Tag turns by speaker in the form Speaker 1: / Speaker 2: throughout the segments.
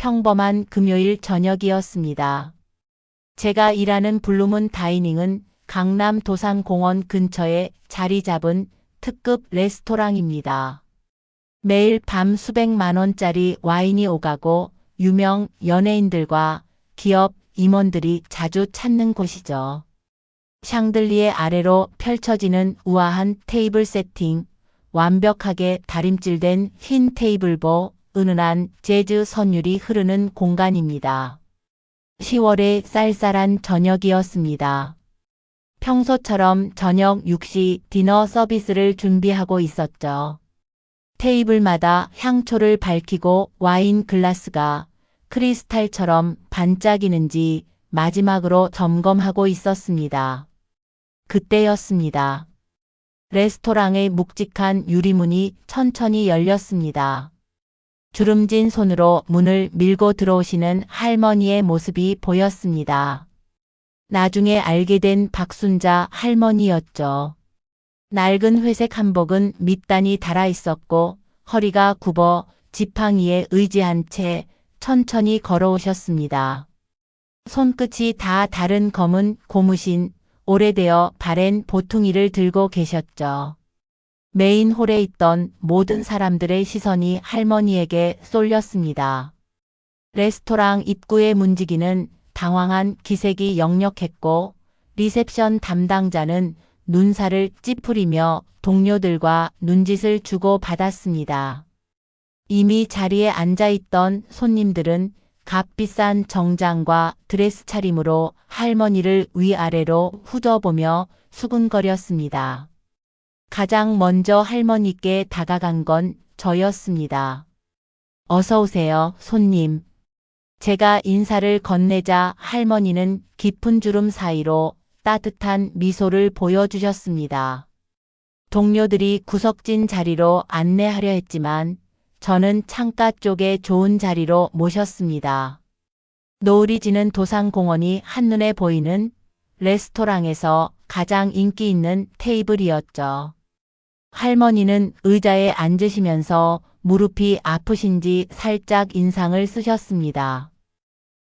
Speaker 1: 평범한 금요일 저녁이었습니다. 제가 일하는 블루문 다이닝은 강남 도산공원 근처에 자리 잡은 특급 레스토랑입니다. 매일 밤 수백만 원짜리 와인이 오가고 유명 연예인들과 기업 임원들이 자주 찾는 곳이죠. 샹들리에 아래로 펼쳐지는 우아한 테이블 세팅, 완벽하게 다림질된 흰 테이블보, 은은한 재즈 선율이 흐르는 공간입니다. 10월의 쌀쌀한 저녁이었습니다. 평소처럼 저녁 6시 디너 서비스를 준비하고 있었죠. 테이블마다 향초를 밝히고 와인 글라스가 크리스탈처럼 반짝이는지 마지막으로 점검하고 있었습니다. 그때였습니다. 레스토랑의 묵직한 유리문이 천천히 열렸습니다. 주름진 손으로 문을 밀고 들어오시는 할머니의 모습이 보였습니다. 나중에 알게 된 박순자 할머니였죠. 낡은 회색 한복은 밑단이 달아 있었고 허리가 굽어 지팡이에 의지한 채 천천히 걸어오셨습니다. 손끝이 다 다른 검은 고무신, 오래되어 바랜 보퉁이를 들고 계셨죠. 메인 홀에 있던 모든 사람들의 시선이 할머니에게 쏠렸습니다. 레스토랑 입구의 문지기는 당황한 기색이 역력했고 리셉션 담당자는 눈살을 찌푸리며 동료들과 눈짓을 주고 받았습니다. 이미 자리에 앉아있던 손님들은 값비싼 정장과 드레스 차림으로 할머니를 위아래로 후져보며 수근거렸습니다. 가장 먼저 할머니께 다가간 건 저였습니다. 어서 오세요, 손님. 제가 인사를 건네자 할머니는 깊은 주름 사이로 따뜻한 미소를 보여주셨습니다. 동료들이 구석진 자리로 안내하려 했지만 저는 창가 쪽에 좋은 자리로 모셨습니다. 노을이 지는 도산공원이 한눈에 보이는 레스토랑에서 가장 인기 있는 테이블이었죠. 할머니는 의자에 앉으시면서 무릎이 아프신지 살짝 인상을 쓰셨습니다.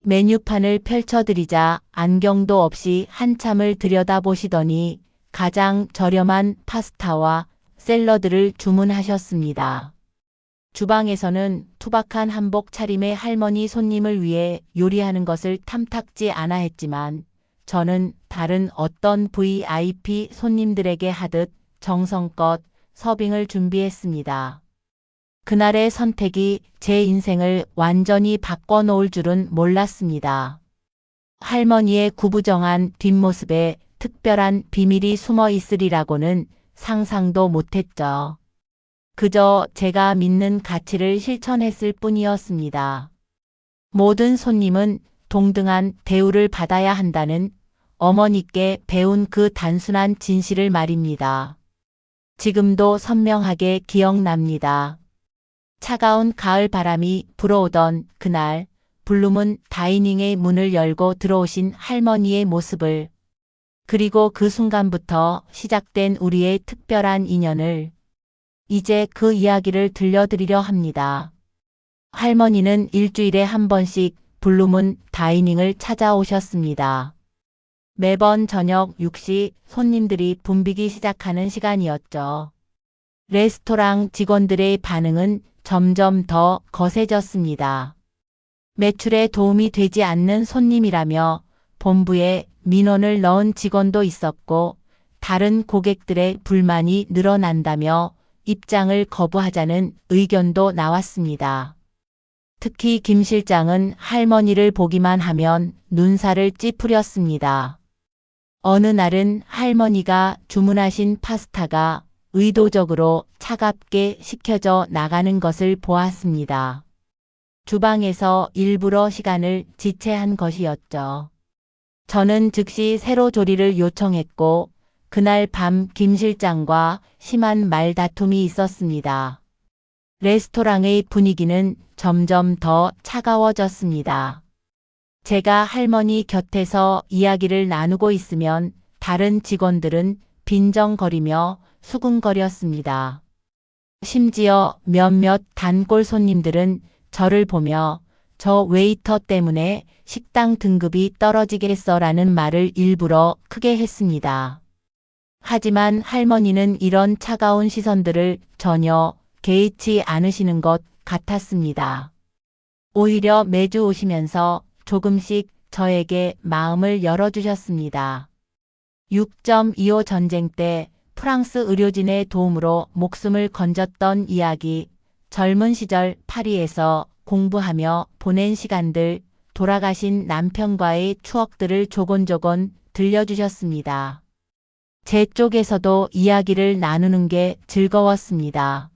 Speaker 1: 메뉴판을 펼쳐드리자 안경도 없이 한참을 들여다보시더니 가장 저렴한 파스타와 샐러드를 주문하셨습니다. 주방에서는 투박한 한복 차림의 할머니 손님을 위해 요리하는 것을 탐탁지 않아 했지만 저는 다른 어떤 VIP 손님들에게 하듯 정성껏 서빙을 준비했습니다. 그날의 선택이 제 인생을 완전히 바꿔놓을 줄은 몰랐습니다. 할머니의 구부정한 뒷모습에 특별한 비밀이 숨어 있으리라고는 상상도 못했죠. 그저 제가 믿는 가치를 실천했을 뿐이었습니다. 모든 손님은 동등한 대우를 받아야 한다는 어머니께 배운 그 단순한 진실을 말입니다. 지금도 선명하게 기억납니다. 차가운 가을 바람이 불어오던 그날 블루문 다이닝의 문을 열고 들어오신 할머니의 모습을, 그리고 그 순간부터 시작된 우리의 특별한 인연을 이제 그 이야기를 들려드리려 합니다. 할머니는 일주일에 한 번씩 블루문 다이닝을 찾아오셨습니다. 매번 저녁 6시 손님들이 붐비기 시작하는 시간이었죠. 레스토랑 직원들의 반응은 점점 더 거세졌습니다. 매출에 도움이 되지 않는 손님이라며 본부에 민원을 넣은 직원도 있었고 다른 고객들의 불만이 늘어난다며 입장을 거부하자는 의견도 나왔습니다. 특히 김 실장은 할머니를 보기만 하면 눈살을 찌푸렸습니다. 어느 날은 할머니가 주문하신 파스타가 의도적으로 차갑게 식혀져 나가는 것을 보았습니다. 주방에서 일부러 시간을 지체한 것이었죠. 저는 즉시 새로 조리를 요청했고 그날 밤 김 실장과 심한 말다툼이 있었습니다. 레스토랑의 분위기는 점점 더 차가워졌습니다. 제가 할머니 곁에서 이야기를 나누고 있으면 다른 직원들은 빈정거리며 수군거렸습니다. 심지어 몇몇 단골 손님들은 저를 보며 저 웨이터 때문에 식당 등급이 떨어지겠어라는 말을 일부러 크게 했습니다. 하지만 할머니는 이런 차가운 시선들을 전혀 개의치 않으시는 것 같았습니다. 오히려 매주 오시면서 조금씩 저에게 마음을 열어주셨습니다. 6.25 전쟁 때 프랑스 의료진의 도움으로 목숨을 건졌던 이야기, 젊은 시절 파리에서 공부하며 보낸 시간들, 돌아가신 남편과의 추억들을 조곤조곤 들려주셨습니다. 제 쪽에서도 이야기를 나누는 게 즐거웠습니다.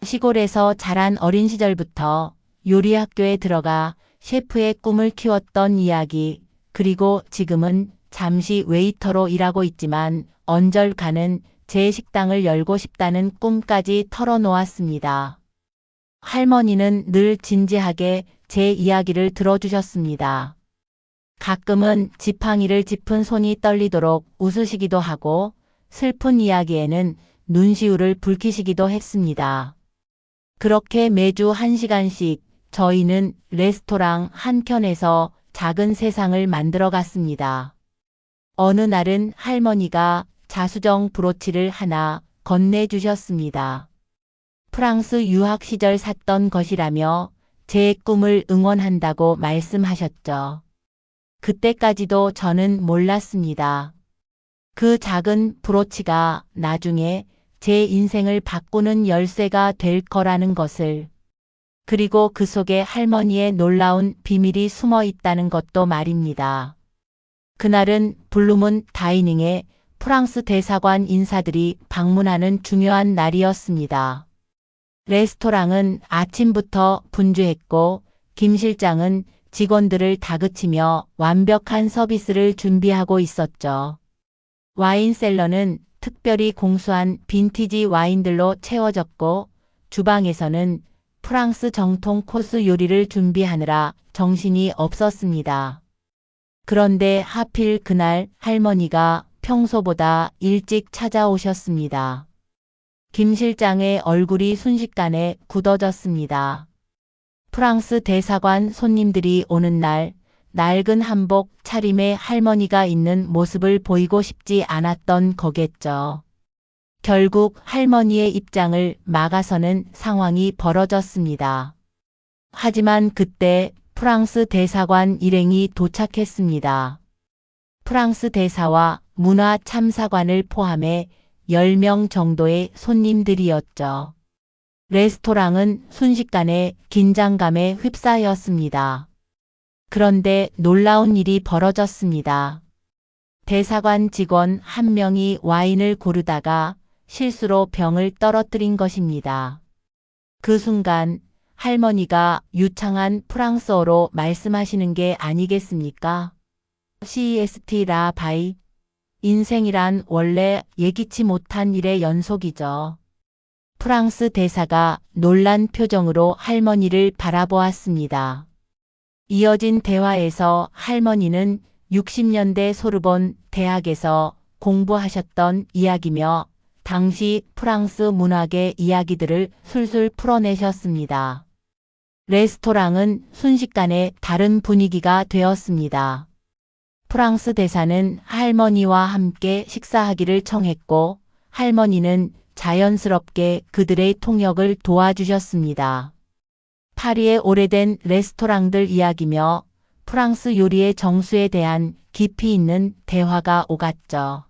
Speaker 1: 시골에서 자란 어린 시절부터 요리 학교에 들어가 셰프의 꿈을 키웠던 이야기, 그리고 지금은 잠시 웨이터로 일하고 있지만 언절가는 제 식당을 열고 싶다는 꿈까지 털어놓았습니다. 할머니는 늘 진지하게 제 이야기를 들어주셨습니다. 가끔은 지팡이를 짚은 손이 떨리도록 웃으시기도 하고 슬픈 이야기에는 눈시울을 붉히시기도 했습니다. 그렇게 매주 1시간씩 저희는 레스토랑 한켠에서 작은 세상을 만들어 갔습니다. 어느 날은 할머니가 자수정 브로치를 하나 건네주셨습니다. 프랑스 유학 시절 샀던 것이라며 제 꿈을 응원한다고 말씀하셨죠. 그때까지도 저는 몰랐습니다. 그 작은 브로치가 나중에 제 인생을 바꾸는 열쇠가 될 거라는 것을, 그리고 그 속에 할머니의 놀라운 비밀이 숨어 있다는 것도 말입니다. 그날은 블루문 다이닝에 프랑스 대사관 인사들이 방문하는 중요한 날이었습니다. 레스토랑은 아침부터 분주했고 김 실장은 직원들을 다그치며 완벽한 서비스를 준비하고 있었죠. 와인 셀러는 특별히 공수한 빈티지 와인들로 채워졌고 주방에서는 프랑스 정통 코스 요리를 준비하느라 정신이 없었습니다. 그런데 하필 그날 할머니가 평소보다 일찍 찾아오셨습니다. 김 실장의 얼굴이 순식간에 굳어졌습니다. 프랑스 대사관 손님들이 오는 날 낡은 한복 차림의 할머니가 있는 모습을 보이고 싶지 않았던 거겠죠. 결국 할머니의 입장을 막아서는 상황이 벌어졌습니다. 하지만 그때 프랑스 대사관 일행이 도착했습니다. 프랑스 대사와 문화참사관을 포함해 10명 정도의 손님들이었죠. 레스토랑은 순식간에 긴장감에 휩싸였습니다. 그런데 놀라운 일이 벌어졌습니다. 대사관 직원 한 명이 와인을 고르다가 실수로 병을 떨어뜨린 것입니다. 그 순간 할머니가 유창한 프랑스어로 말씀하시는 게 아니겠습니까? CEST 라 바이. 인생이란 원래 예기치 못한 일의 연속이죠. 프랑스 대사가 놀란 표정으로 할머니를 바라보았습니다. 이어진 대화에서 할머니는 60년대 소르본 대학에서 공부하셨던 이야기며 당시 프랑스 문학의 이야기들을 술술 풀어내셨습니다. 레스토랑은 순식간에 다른 분위기가 되었습니다. 프랑스 대사는 할머니와 함께 식사하기를 청했고 할머니는 자연스럽게 그들의 통역을 도와주셨습니다. 파리의 오래된 레스토랑들 이야기며 프랑스 요리의 정수에 대한 깊이 있는 대화가 오갔죠.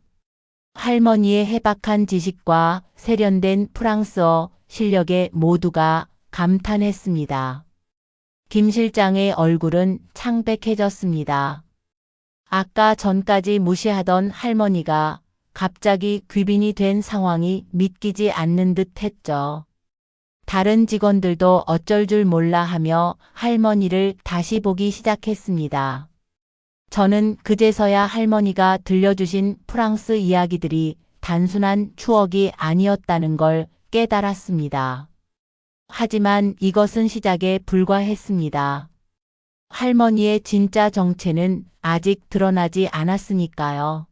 Speaker 1: 할머니의 해박한 지식과 세련된 프랑스어 실력에 모두가 감탄했습니다. 김 실장의 얼굴은 창백해졌습니다. 아까 전까지 무시하던 할머니가 갑자기 귀빈이 된 상황이 믿기지 않는 듯 했죠. 다른 직원들도 어쩔 줄 몰라 하며 할머니를 다시 보기 시작했습니다. 저는 그제서야 할머니가 들려주신 프랑스 이야기들이 단순한 추억이 아니었다는 걸 깨달았습니다. 하지만 이것은 시작에 불과했습니다. 할머니의 진짜 정체는 아직 드러나지 않았으니까요.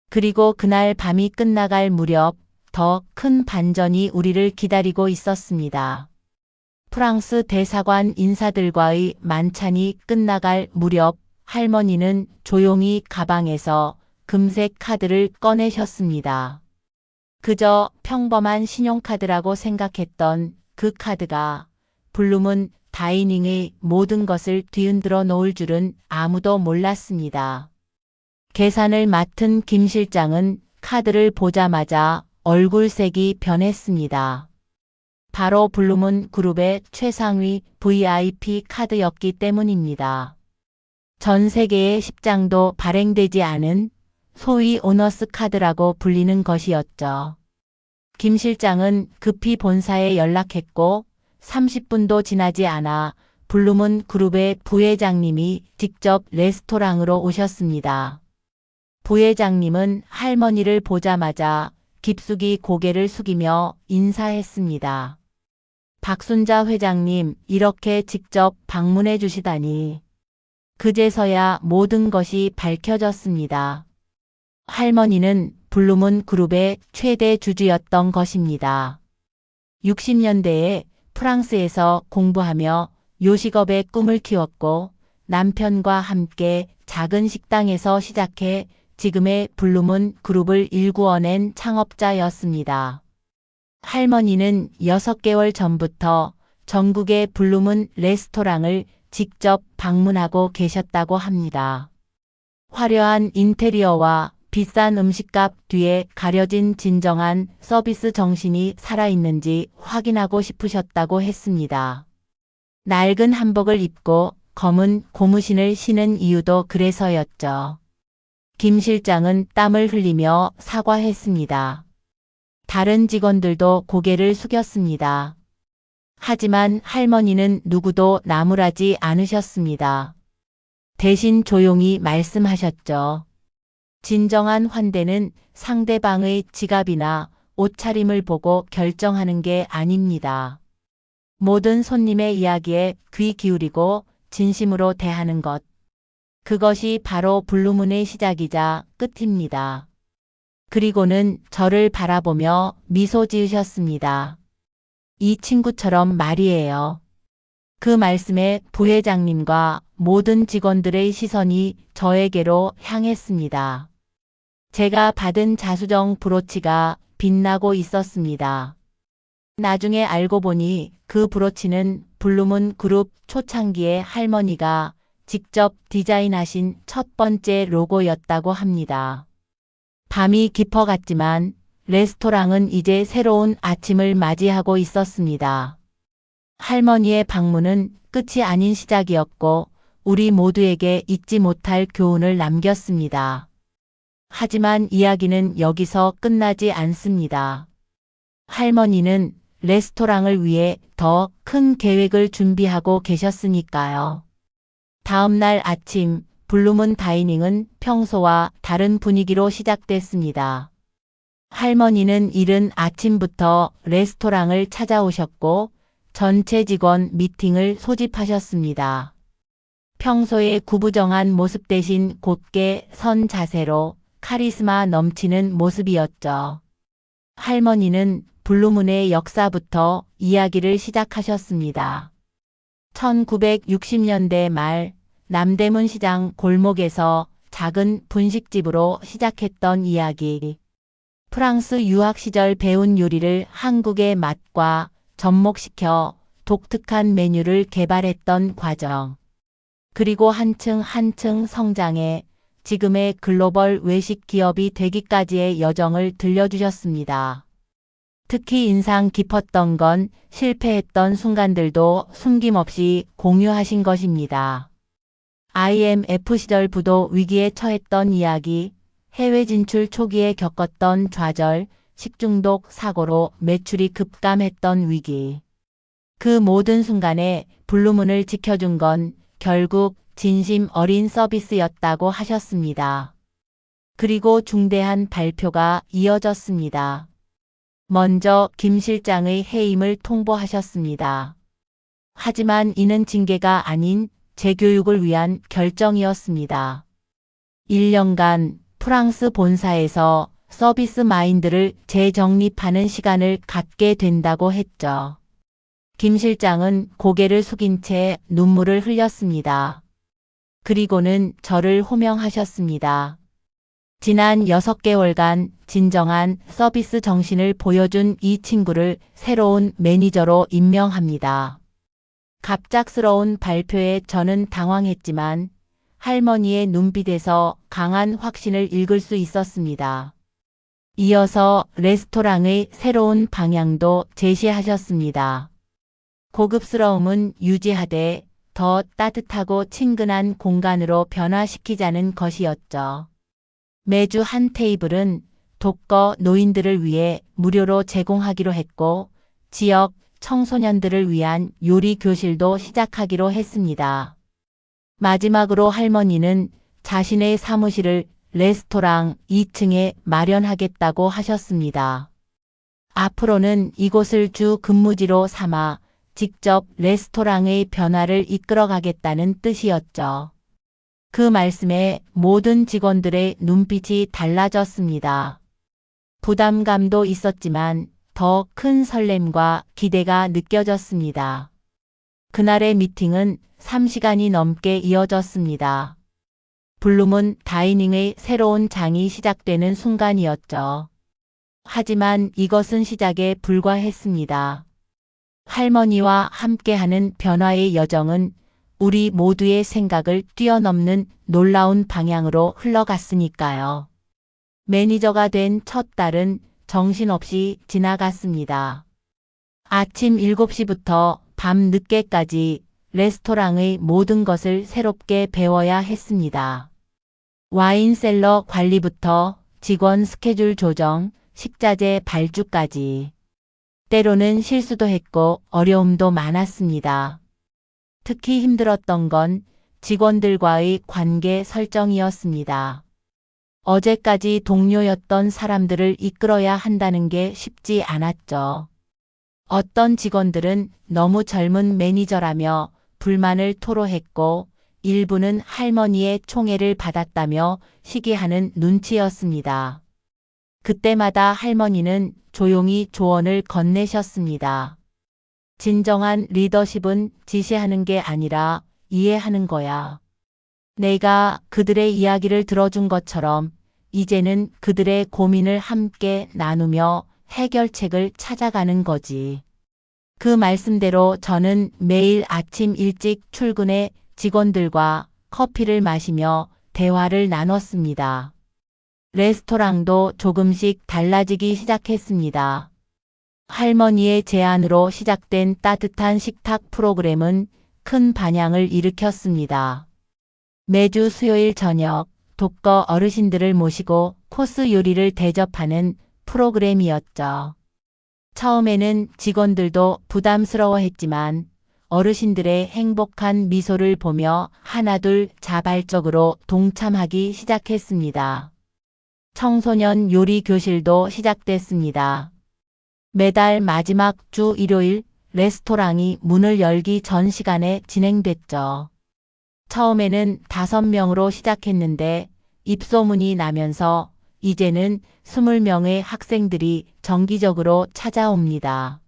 Speaker 1: 그리고 그날 밤이 끝나갈 무렵 더 큰 반전이 우리를 기다리고 있었습니다. 프랑스 대사관 인사들과의 만찬이 끝나갈 무렵 할머니는 조용히 가방에서 금색 카드를 꺼내셨습니다. 그저 평범한 신용카드라고 생각했던 그 카드가 블룸은 다이닝의 모든 것을 뒤흔들어 놓을 줄은 아무도 몰랐습니다. 계산을 맡은 김 실장은 카드를 보자마자 얼굴색이 변했습니다. 바로 블룸은 그룹의 최상위 VIP 카드였기 때문입니다. 전 세계에 10장도 발행되지 않은 소위 오너스 카드라고 불리는 것이었죠. 김 실장은 급히 본사에 연락했고 30분도 지나지 않아 블룸은 그룹의 부회장님이 직접 레스토랑으로 오셨습니다. 부회장님은 할머니를 보자마자 깊숙이 고개를 숙이며 인사했습니다. 박순자 회장님, 이렇게 직접 방문해 주시다니. 그제서야 모든 것이 밝혀졌습니다. 할머니는 블룸은 그룹의 최대 주주였던 것입니다. 60년대에 프랑스에서 공부하며 요식업의 꿈을 키웠고 남편과 함께 작은 식당에서 시작해 지금의 블룸은 그룹을 일구어낸 창업자였습니다. 할머니는 6개월 전부터 전국의 블룸은 레스토랑을 직접 방문하고 계셨다고 합니다. 화려한 인테리어와 비싼 음식값 뒤에 가려진 진정한 서비스 정신이 살아있는지 확인하고 싶으셨다고 했습니다. 낡은 한복을 입고 검은 고무신을 신은 이유도 그래서였죠. 김 실장은 땀을 흘리며 사과했습니다. 다른 직원들도 고개를 숙였습니다. 하지만 할머니는 누구도 나무라지 않으셨습니다. 대신 조용히 말씀하셨죠. 진정한 환대는 상대방의 지갑이나 옷차림을 보고 결정하는 게 아닙니다. 모든 손님의 이야기에 귀 기울이고 진심으로 대하는 것. 그것이 바로 블루문의 시작이자 끝입니다. 그리고는 저를 바라보며 미소 지으셨습니다. 이 친구처럼 말이에요. 그 말씀에 부회장님과 모든 직원들의 시선이 저에게로 향했습니다. 제가 받은 자수정 브로치가 빛나고 있었습니다. 나중에 알고 보니 그 브로치는 블루문 그룹 초창기에 할머니가 직접 디자인하신 첫 번째 로고였다고 합니다. 밤이 깊어갔지만 레스토랑은 이제 새로운 아침을 맞이하고 있었습니다. 할머니의 방문은 끝이 아닌 시작이었고 우리 모두에게 잊지 못할 교훈을 남겼습니다. 하지만 이야기는 여기서 끝나지 않습니다. 할머니는 레스토랑을 위해 더 큰 계획을 준비하고 계셨으니까요. 다음 날 아침 블루문 다이닝은 평소와 다른 분위기로 시작됐습니다. 할머니는 이른 아침부터 레스토랑을 찾아오셨고 전체 직원 미팅을 소집하셨습니다. 평소의 구부정한 모습 대신 곧게 선 자세로 카리스마 넘치는 모습이었죠. 할머니는 블루문의 역사부터 이야기를 시작하셨습니다. 1960년대 말 남대문 시장 골목에서 작은 분식집으로 시작했던 이야기. 프랑스 유학 시절 배운 요리를 한국의 맛과 접목시켜 독특한 메뉴를 개발했던 과정. 그리고 한층 한층 성장해 지금의 글로벌 외식 기업이 되기까지의 여정을 들려주셨습니다. 특히 인상 깊었던 건 실패했던 순간들도 숨김없이 공유하신 것입니다. IMF 시절 부도 위기에 처했던 이야기, 해외 진출 초기에 겪었던 좌절, 식중독 사고로 매출이 급감했던 위기. 그 모든 순간에 블루문을 지켜준 건 결국 진심 어린 서비스였다고 하셨습니다. 그리고 중대한 발표가 이어졌습니다. 먼저 김 실장의 해임을 통보하셨습니다. 하지만 이는 징계가 아닌 재교육을 위한 결정이었습니다. 1년간 프랑스 본사에서 서비스 마인드를 재정립하는 시간을 갖게 된다고 했죠. 김 실장은 고개를 숙인 채 눈물을 흘렸습니다. 그리고는 저를 호명하셨습니다. 지난 6개월간 진정한 서비스 정신을 보여준 이 친구를 새로운 매니저로 임명합니다. 갑작스러운 발표에 저는 당황했지만 할머니의 눈빛에서 강한 확신을 읽을 수 있었습니다. 이어서 레스토랑의 새로운 방향도 제시하셨습니다. 고급스러움은 유지하되 더 따뜻하고 친근한 공간으로 변화시키자는 것이었죠. 매주 한 테이블은 독거 노인들을 위해 무료로 제공하기로 했고 지역 청소년들을 위한 요리 교실도 시작하기로 했습니다. 마지막으로 할머니는 자신의 사무실을 레스토랑 2층에 마련하겠다고 하셨습니다. 앞으로는 이곳을 주 근무지로 삼아 직접 레스토랑의 변화를 이끌어가겠다는 뜻이었죠. 그 말씀에 모든 직원들의 눈빛이 달라졌습니다. 부담감도 있었지만 더 큰 설렘과 기대가 느껴졌습니다. 그날의 미팅은 3시간이 넘게 이어졌습니다. 블룸은 다이닝의 새로운 장이 시작되는 순간이었죠. 하지만 이것은 시작에 불과했습니다. 할머니와 함께하는 변화의 여정은 우리 모두의 생각을 뛰어넘는 놀라운 방향으로 흘러갔으니까요. 매니저가 된 첫 달은 정신없이 지나갔습니다. 아침 7시부터 밤 늦게까지 레스토랑의 모든 것을 새롭게 배워야 했습니다. 와인셀러 관리부터 직원 스케줄 조정, 식자재 발주까지. 때로는 실수도 했고 어려움도 많았습니다. 특히 힘들었던 건 직원들과의 관계 설정이었습니다. 어제까지 동료였던 사람들을 이끌어야 한다는 게 쉽지 않았죠. 어떤 직원들은 너무 젊은 매니저라며 불만을 토로했고 일부는 할머니의 총애를 받았다며 시기하는 눈치였습니다. 그때마다 할머니는 조용히 조언을 건네셨습니다. 진정한 리더십은 지시하는 게 아니라 이해하는 거야. 내가 그들의 이야기를 들어준 것처럼 이제는 그들의 고민을 함께 나누며 해결책을 찾아가는 거지. 그 말씀대로 저는 매일 아침 일찍 출근해 직원들과 커피를 마시며 대화를 나눴습니다. 레스토랑도 조금씩 달라지기 시작했습니다. 할머니의 제안으로 시작된 따뜻한 식탁 프로그램은 큰 반향을 일으켰습니다. 매주 수요일 저녁 독거 어르신들을 모시고 코스 요리를 대접하는 프로그램이었죠. 처음에는 직원들도 부담스러워했지만 어르신들의 행복한 미소를 보며 하나둘 자발적으로 동참하기 시작했습니다. 청소년 요리 교실도 시작됐습니다. 매달 마지막 주 일요일 레스토랑이 문을 열기 전 시간에 진행됐죠. 처음에는 5명으로 시작했는데 입소문이 나면서 이제는 20명의 학생들이 정기적으로 찾아옵니다.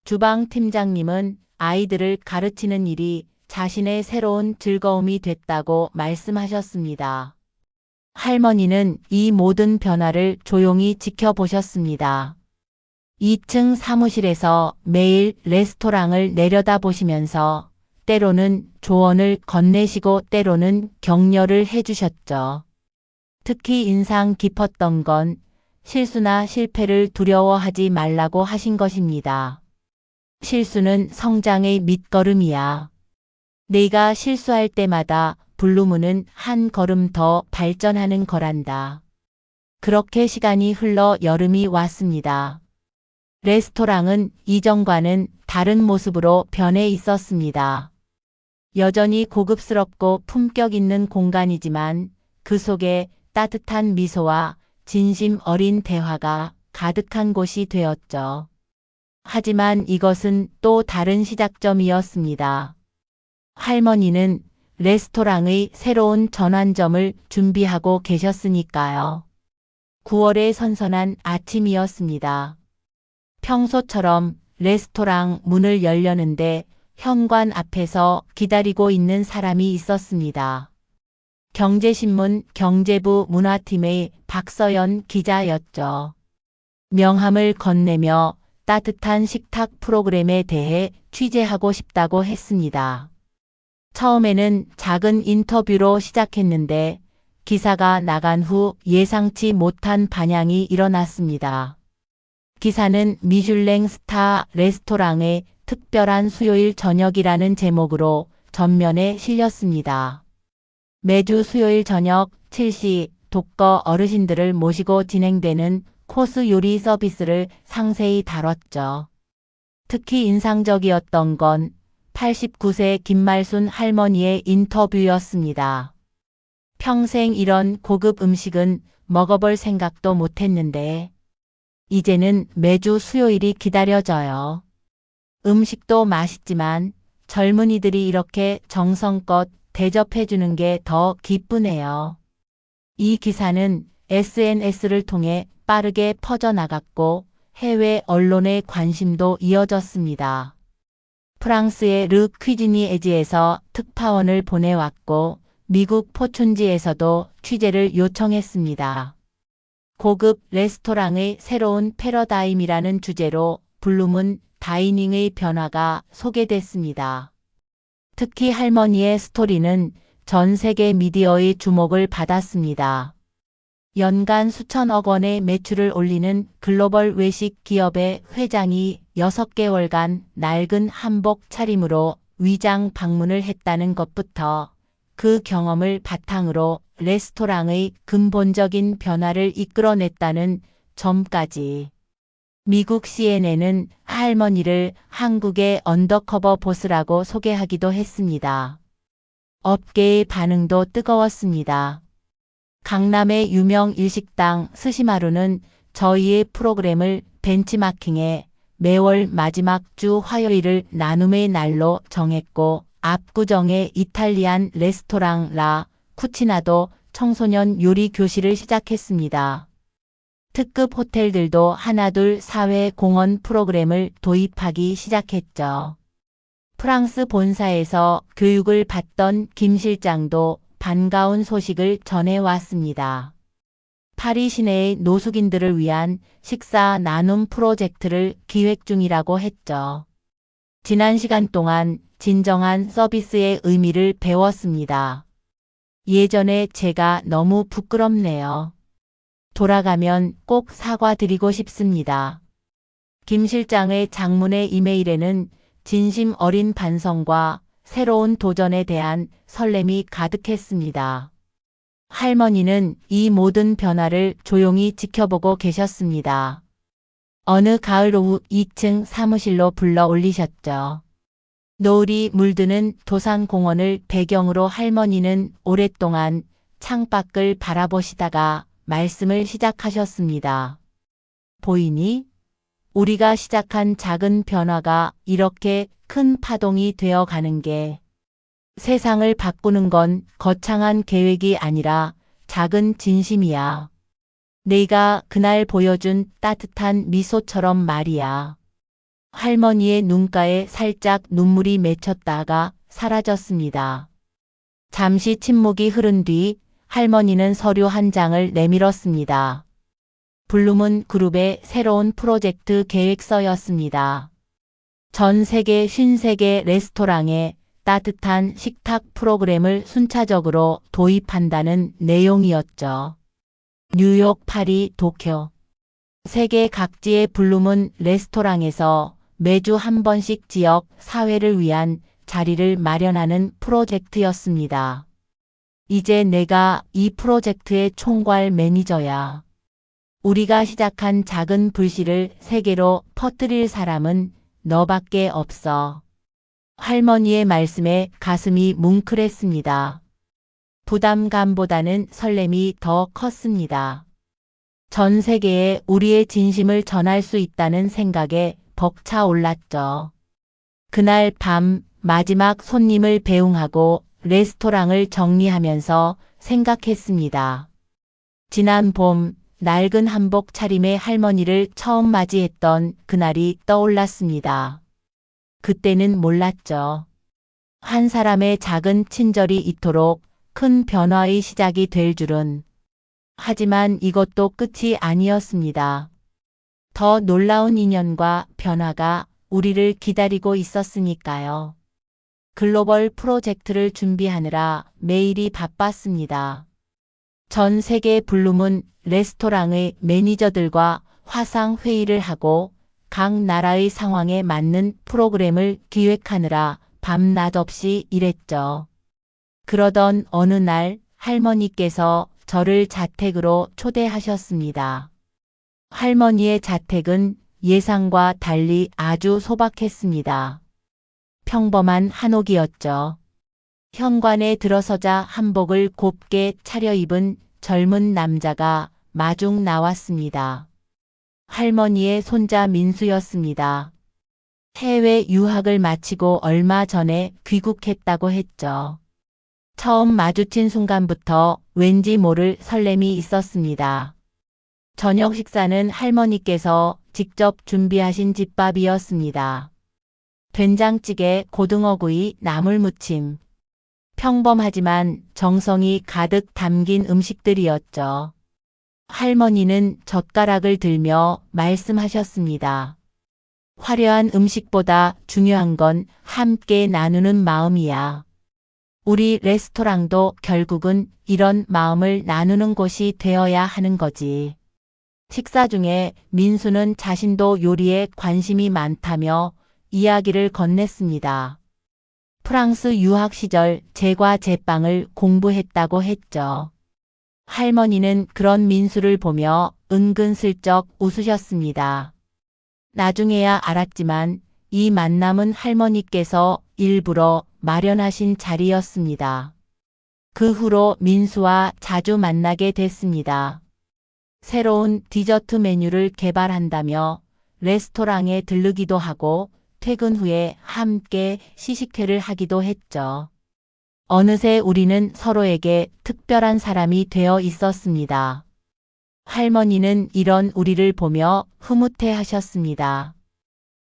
Speaker 1: 주방 팀장님은 아이들을 가르치는 일이 자신의 새로운 즐거움이 됐다고 말씀하셨습니다. 할머니는 이 모든 변화를 조용히 지켜보셨습니다. 2층 사무실에서 매일 레스토랑을 내려다보시면서 때로는 조언을 건네시고 때로는 격려를 해주셨죠. 특히 인상 깊었던 건 실수나 실패를 두려워하지 말라고 하신 것입니다. 실수는 성장의 밑거름이야. 네가 실수할 때마다 블루문은 한 걸음 더 발전하는 거란다. 그렇게 시간이 흘러 여름이 왔습니다. 레스토랑은 이전과는 다른 모습으로 변해 있었습니다. 여전히 고급스럽고 품격 있는 공간이지만 그 속에 따뜻한 미소와 진심 어린 대화가 가득한 곳이 되었죠. 하지만 이것은 또 다른 시작점이었습니다. 할머니는 레스토랑의 새로운 전환점을 준비하고 계셨으니까요. 9월의 선선한 아침이었습니다. 평소처럼 레스토랑 문을 열려는데 현관 앞에서 기다리고 있는 사람이 있었습니다. 경제신문 경제부 문화팀의 박서연 기자였죠. 명함을 건네며 따뜻한 식탁 프로그램에 대해 취재하고 싶다고 했습니다. 처음에는 작은 인터뷰로 시작했는데 기사가 나간 후 예상치 못한 반향이 일어났습니다. 기사는 미슐랭 스타 레스토랑의 특별한 수요일 저녁이라는 제목으로 전면에 실렸습니다. 매주 수요일 저녁 7시 독거 어르신들을 모시고 진행되는 코스 요리 서비스를 상세히 다뤘죠. 특히 인상적이었던 건 89세 김말순 할머니의 인터뷰였습니다. 평생 이런 고급 음식은 먹어볼 생각도 못했는데 이제는 매주 수요일이 기다려져요. 음식도 맛있지만 젊은이들이 이렇게 정성껏 대접해주는 게 더 기쁘네요. 이 기사는 SNS를 통해 빠르게 퍼져나갔고 해외 언론의 관심도 이어졌습니다. 프랑스의 르 퀴즈니에지에서 특파원을 보내왔고 미국 포춘지에서도 취재를 요청했습니다. 고급 레스토랑의 새로운 패러다임이라는 주제로 블룸은 다이닝의 변화가 소개됐습니다. 특히 할머니의 스토리는 전 세계 미디어의 주목을 받았습니다. 연간 수천억 원의 매출을 올리는 글로벌 외식 기업의 회장이 6개월간 낡은 한복 차림으로 위장 방문을 했다는 것부터 그 경험을 바탕으로 레스토랑의 근본적인 변화를 이끌어냈다는 점까지. 미국 CNN은 할머니를 한국의 언더커버 보스라고 소개하기도 했습니다. 업계의 반응도 뜨거웠습니다. 강남의 유명 일식당 스시마루는 저희의 프로그램을 벤치마킹해 매월 마지막 주 화요일을 나눔의 날로 정했고 압구정의 이탈리안 레스토랑 라 쿠치나도 청소년 요리 교실을 시작했습니다. 특급 호텔들도 하나둘 사회 공헌 프로그램을 도입하기 시작했죠. 프랑스 본사에서 교육을 받던 김 실장도 반가운 소식을 전해왔습니다. 파리 시내의 노숙인들을 위한 식사 나눔 프로젝트를 기획 중이라고 했죠. 지난 시간 동안 진정한 서비스의 의미를 배웠습니다. 예전에 제가 너무 부끄럽네요. 돌아가면 꼭 사과드리고 싶습니다. 김 실장의 장문의 이메일에는 진심 어린 반성과 새로운 도전에 대한 설렘이 가득했습니다. 할머니는 이 모든 변화를 조용히 지켜보고 계셨습니다. 어느 가을 오후 2층 사무실로 불러 올리셨죠. 노을이 물드는 도산공원을 배경으로 할머니는 오랫동안 창밖을 바라보시다가 말씀을 시작하셨습니다. 보이니? 우리가 시작한 작은 변화가 이렇게 큰 파동이 되어 가는 게 세상을 바꾸는 건 거창한 계획이 아니라 작은 진심이야. 내가 그날 보여준 따뜻한 미소처럼 말이야. 할머니의 눈가에 살짝 눈물이 맺혔다가 사라졌습니다. 잠시 침묵이 흐른 뒤 할머니는 서류 한 장을 내밀었습니다. 블룸은 그룹의 새로운 프로젝트 계획서였습니다. 전 세계 53개 레스토랑에 따뜻한 식탁 프로그램을 순차적으로 도입한다는 내용이었죠. 뉴욕, 파리, 도쿄. 세계 각지의 블룸은 레스토랑에서 매주 한 번씩 지역 사회를 위한 자리를 마련하는 프로젝트였습니다. 이제 내가 이 프로젝트의 총괄 매니저야. 우리가 시작한 작은 불씨를 세계로 퍼뜨릴 사람은 너밖에 없어. 할머니의 말씀에 가슴이 뭉클했습니다. 부담감보다는 설렘이 더 컸습니다. 전 세계에 우리의 진심을 전할 수 있다는 생각에 벅차올랐죠. 그날 밤 마지막 손님을 배웅하고 레스토랑을 정리하면서 생각했습니다. 지난 봄 낡은 한복 차림의 할머니를 처음 맞이했던 그날이 떠올랐습니다. 그때는 몰랐죠. 한 사람의 작은 친절이 이토록 큰 변화의 시작이 될 줄은. 하지만 이것도 끝이 아니었습니다. 더 놀라운 인연과 변화가 우리를 기다리고 있었으니까요. 글로벌 프로젝트를 준비하느라 매일이 바빴습니다. 전 세계 블루문 레스토랑의 매니저들과 화상 회의를 하고 각 나라의 상황에 맞는 프로그램을 기획하느라 밤낮 없이 일했죠. 그러던 어느 날 할머니께서 저를 자택으로 초대하셨습니다. 할머니의 자택은 예상과 달리 아주 소박했습니다. 평범한 한옥이었죠. 현관에 들어서자 한복을 곱게 차려입은 젊은 남자가 마중 나왔습니다. 할머니의 손자 민수였습니다. 해외 유학을 마치고 얼마 전에 귀국했다고 했죠. 처음 마주친 순간부터 왠지 모를 설렘이 있었습니다. 저녁 식사는 할머니께서 직접 준비하신 집밥이었습니다. 된장찌개, 고등어구이, 나물무침. 평범하지만 정성이 가득 담긴 음식들이었죠. 할머니는 젓가락을 들며 말씀하셨습니다. 화려한 음식보다 중요한 건 함께 나누는 마음이야. 우리 레스토랑도 결국은 이런 마음을 나누는 곳이 되어야 하는 거지. 식사 중에 민수는 자신도 요리에 관심이 많다며 이야기를 건넸습니다. 프랑스 유학 시절 제과 제빵을 공부했다고 했죠. 할머니는 그런 민수를 보며 은근슬쩍 웃으셨습니다. 나중에야 알았지만 이 만남은 할머니께서 일부러 마련하신 자리였습니다. 그 후로 민수와 자주 만나게 됐습니다. 새로운 디저트 메뉴를 개발한다며 레스토랑에 들르기도 하고 퇴근 후에 함께 시식회를 하기도 했죠. 어느새 우리는 서로에게 특별한 사람이 되어 있었습니다. 할머니는 이런 우리를 보며 흐뭇해 하셨습니다.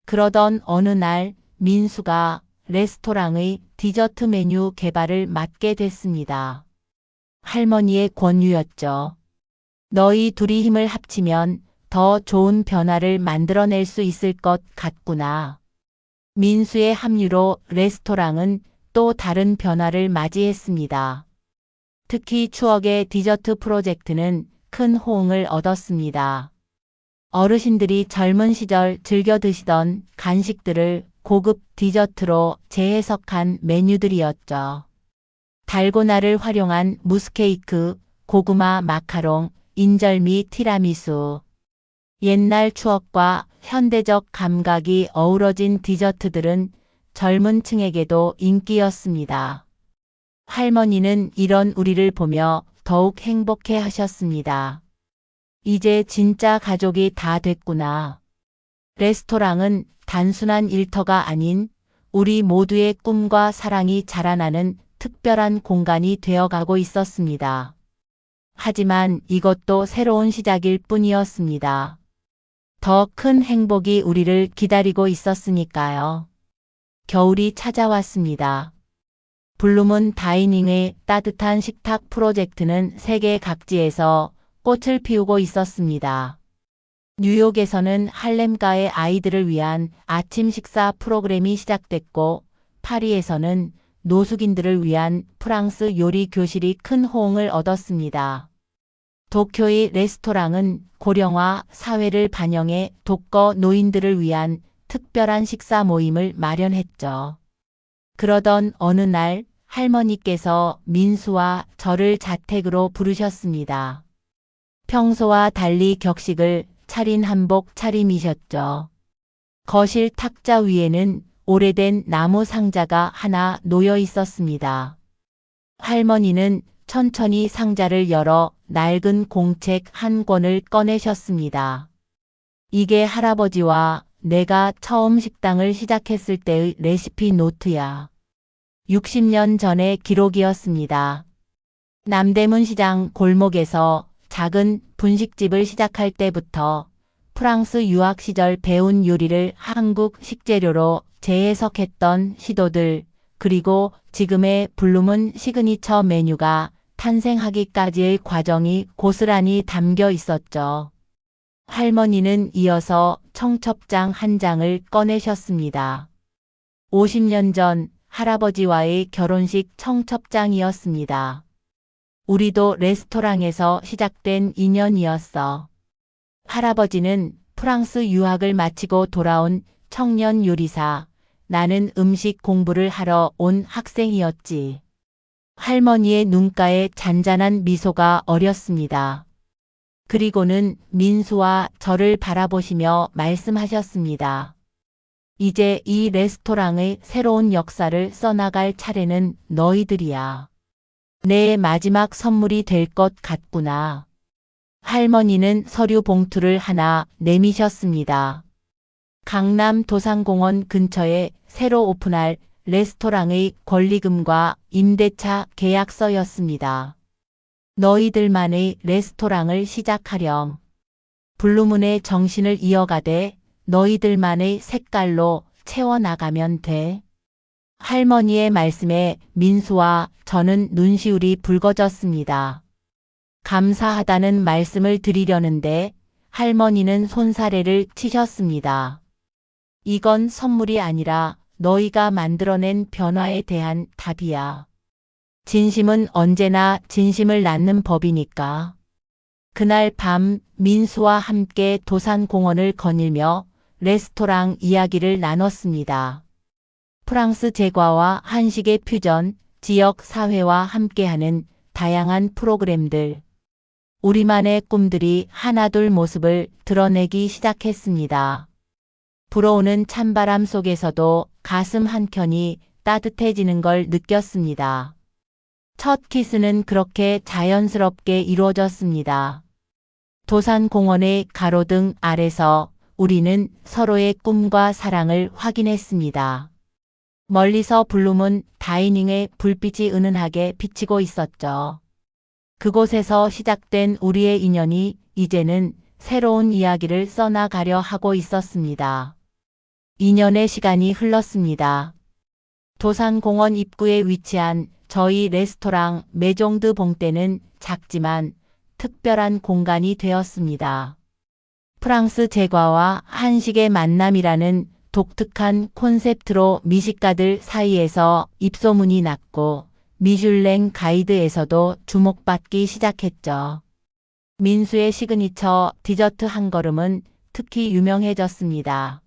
Speaker 1: 그러던 어느 날 민수가 레스토랑의 디저트 메뉴 개발을 맡게 됐습니다. 할머니의 권유였죠. 너희 둘이 힘을 합치면 더 좋은 변화를 만들어낼 수 있을 것 같구나. 민수의 합류로 레스토랑은 또 다른 변화를 맞이했습니다. 특히 추억의 디저트 프로젝트는 큰 호응을 얻었습니다. 어르신들이 젊은 시절 즐겨 드시던 간식들을 고급 디저트로 재해석한 메뉴들이었죠. 달고나를 활용한 무스케이크, 고구마 마카롱, 인절미 티라미수. 옛날 추억과 현대적 감각이 어우러진 디저트들은 젊은 층에게도 인기였습니다. 할머니는 이런 우리를 보며 더욱 행복해 하셨습니다. 이제 진짜 가족이 다 됐구나. 레스토랑은 단순한 일터가 아닌 우리 모두의 꿈과 사랑이 자라나는 특별한 공간이 되어가고 있었습니다. 하지만 이것도 새로운 시작일 뿐이었습니다. 더 큰 행복이 우리를 기다리고 있었으니까요. 겨울이 찾아왔습니다. 블루문 다이닝의 따뜻한 식탁 프로젝트는 세계 각지에서 꽃을 피우고 있었습니다. 뉴욕에서는 할렘가의 아이들을 위한 아침 식사 프로그램이 시작됐고, 파리에서는 노숙인들을 위한 프랑스 요리 교실이 큰 호응을 얻었습니다. 도쿄의 레스토랑은 고령화 사회를 반영해 독거 노인들을 위한 특별한 식사 모임을 마련했죠. 그러던 어느 날 할머니께서 민수와 저를 자택으로 부르셨습니다. 평소와 달리 격식을 차린 한복 차림이셨죠. 거실 탁자 위에는 오래된 나무 상자가 하나 놓여 있었습니다. 할머니는 천천히 상자를 열어 낡은 공책 한 권을 꺼내셨습니다. 이게 할아버지와 내가 처음 식당을 시작했을 때의 레시피 노트야. 60년 전의 기록이었습니다. 남대문 시장 골목에서 작은 분식집을 시작할 때부터 프랑스 유학 시절 배운 요리를 한국 식재료로 재해석했던 시도들, 그리고 지금의 블룸은 시그니처 메뉴가 탄생하기까지의 과정이 고스란히 담겨 있었죠. 할머니는 이어서 청첩장 한 장을 꺼내셨습니다. 50년 전 할아버지와의 결혼식 청첩장이었습니다. 우리도 레스토랑에서 시작된 인연이었어. 할아버지는 프랑스 유학을 마치고 돌아온 청년 요리사, 나는 음식 공부를 하러 온 학생이었지. 할머니의 눈가에 잔잔한 미소가 어렸습니다. 그리고는 민수와 저를 바라보시며 말씀하셨습니다. 이제 이 레스토랑의 새로운 역사를 써나갈 차례는 너희들이야. 내 마지막 선물이 될 것 같구나. 할머니는 서류 봉투를 하나 내미셨습니다. 강남 도산공원 근처에 새로 오픈할 레스토랑의 권리금과 임대차 계약서였습니다. 너희들만의 레스토랑을 시작하렴. 블루문의 정신을 이어가되 너희들만의 색깔로 채워나가면 돼. 할머니의 말씀에 민수와 저는 눈시울이 붉어졌습니다. 감사하다는 말씀을 드리려는데 할머니는 손사래를 치셨습니다. 이건 선물이 아니라 너희가 만들어낸 변화에 대한 답이야. 진심은 언제나 진심을 낳는 법이니까. 그날 밤 민수와 함께 도산공원을 거닐며 레스토랑 이야기를 나눴습니다. 프랑스 제과와 한식의 퓨전, 지역 사회와 함께하는 다양한 프로그램들. 우리만의 꿈들이 하나둘 모습을 드러내기 시작했습니다. 불어오는 찬바람 속에서도 가슴 한켠이 따뜻해지는 걸 느꼈습니다. 첫 키스는 그렇게 자연스럽게 이루어졌습니다. 도산공원의 가로등 아래서 우리는 서로의 꿈과 사랑을 확인했습니다. 멀리서 블룸은 다이닝의 불빛이 은은하게 비치고 있었죠. 그곳에서 시작된 우리의 인연이 이제는 새로운 이야기를 써나가려 하고 있었습니다. 2년의 시간이 흘렀습니다. 도산공원 입구에 위치한 저희 레스토랑 메종드 봉떼는 작지만 특별한 공간이 되었습니다. 프랑스 제과와 한식의 만남이라는 독특한 콘셉트로 미식가들 사이에서 입소문이 났고 미슐랭 가이드에서도 주목받기 시작했죠. 민수의 시그니처 디저트 한 걸음은 특히 유명해졌습니다.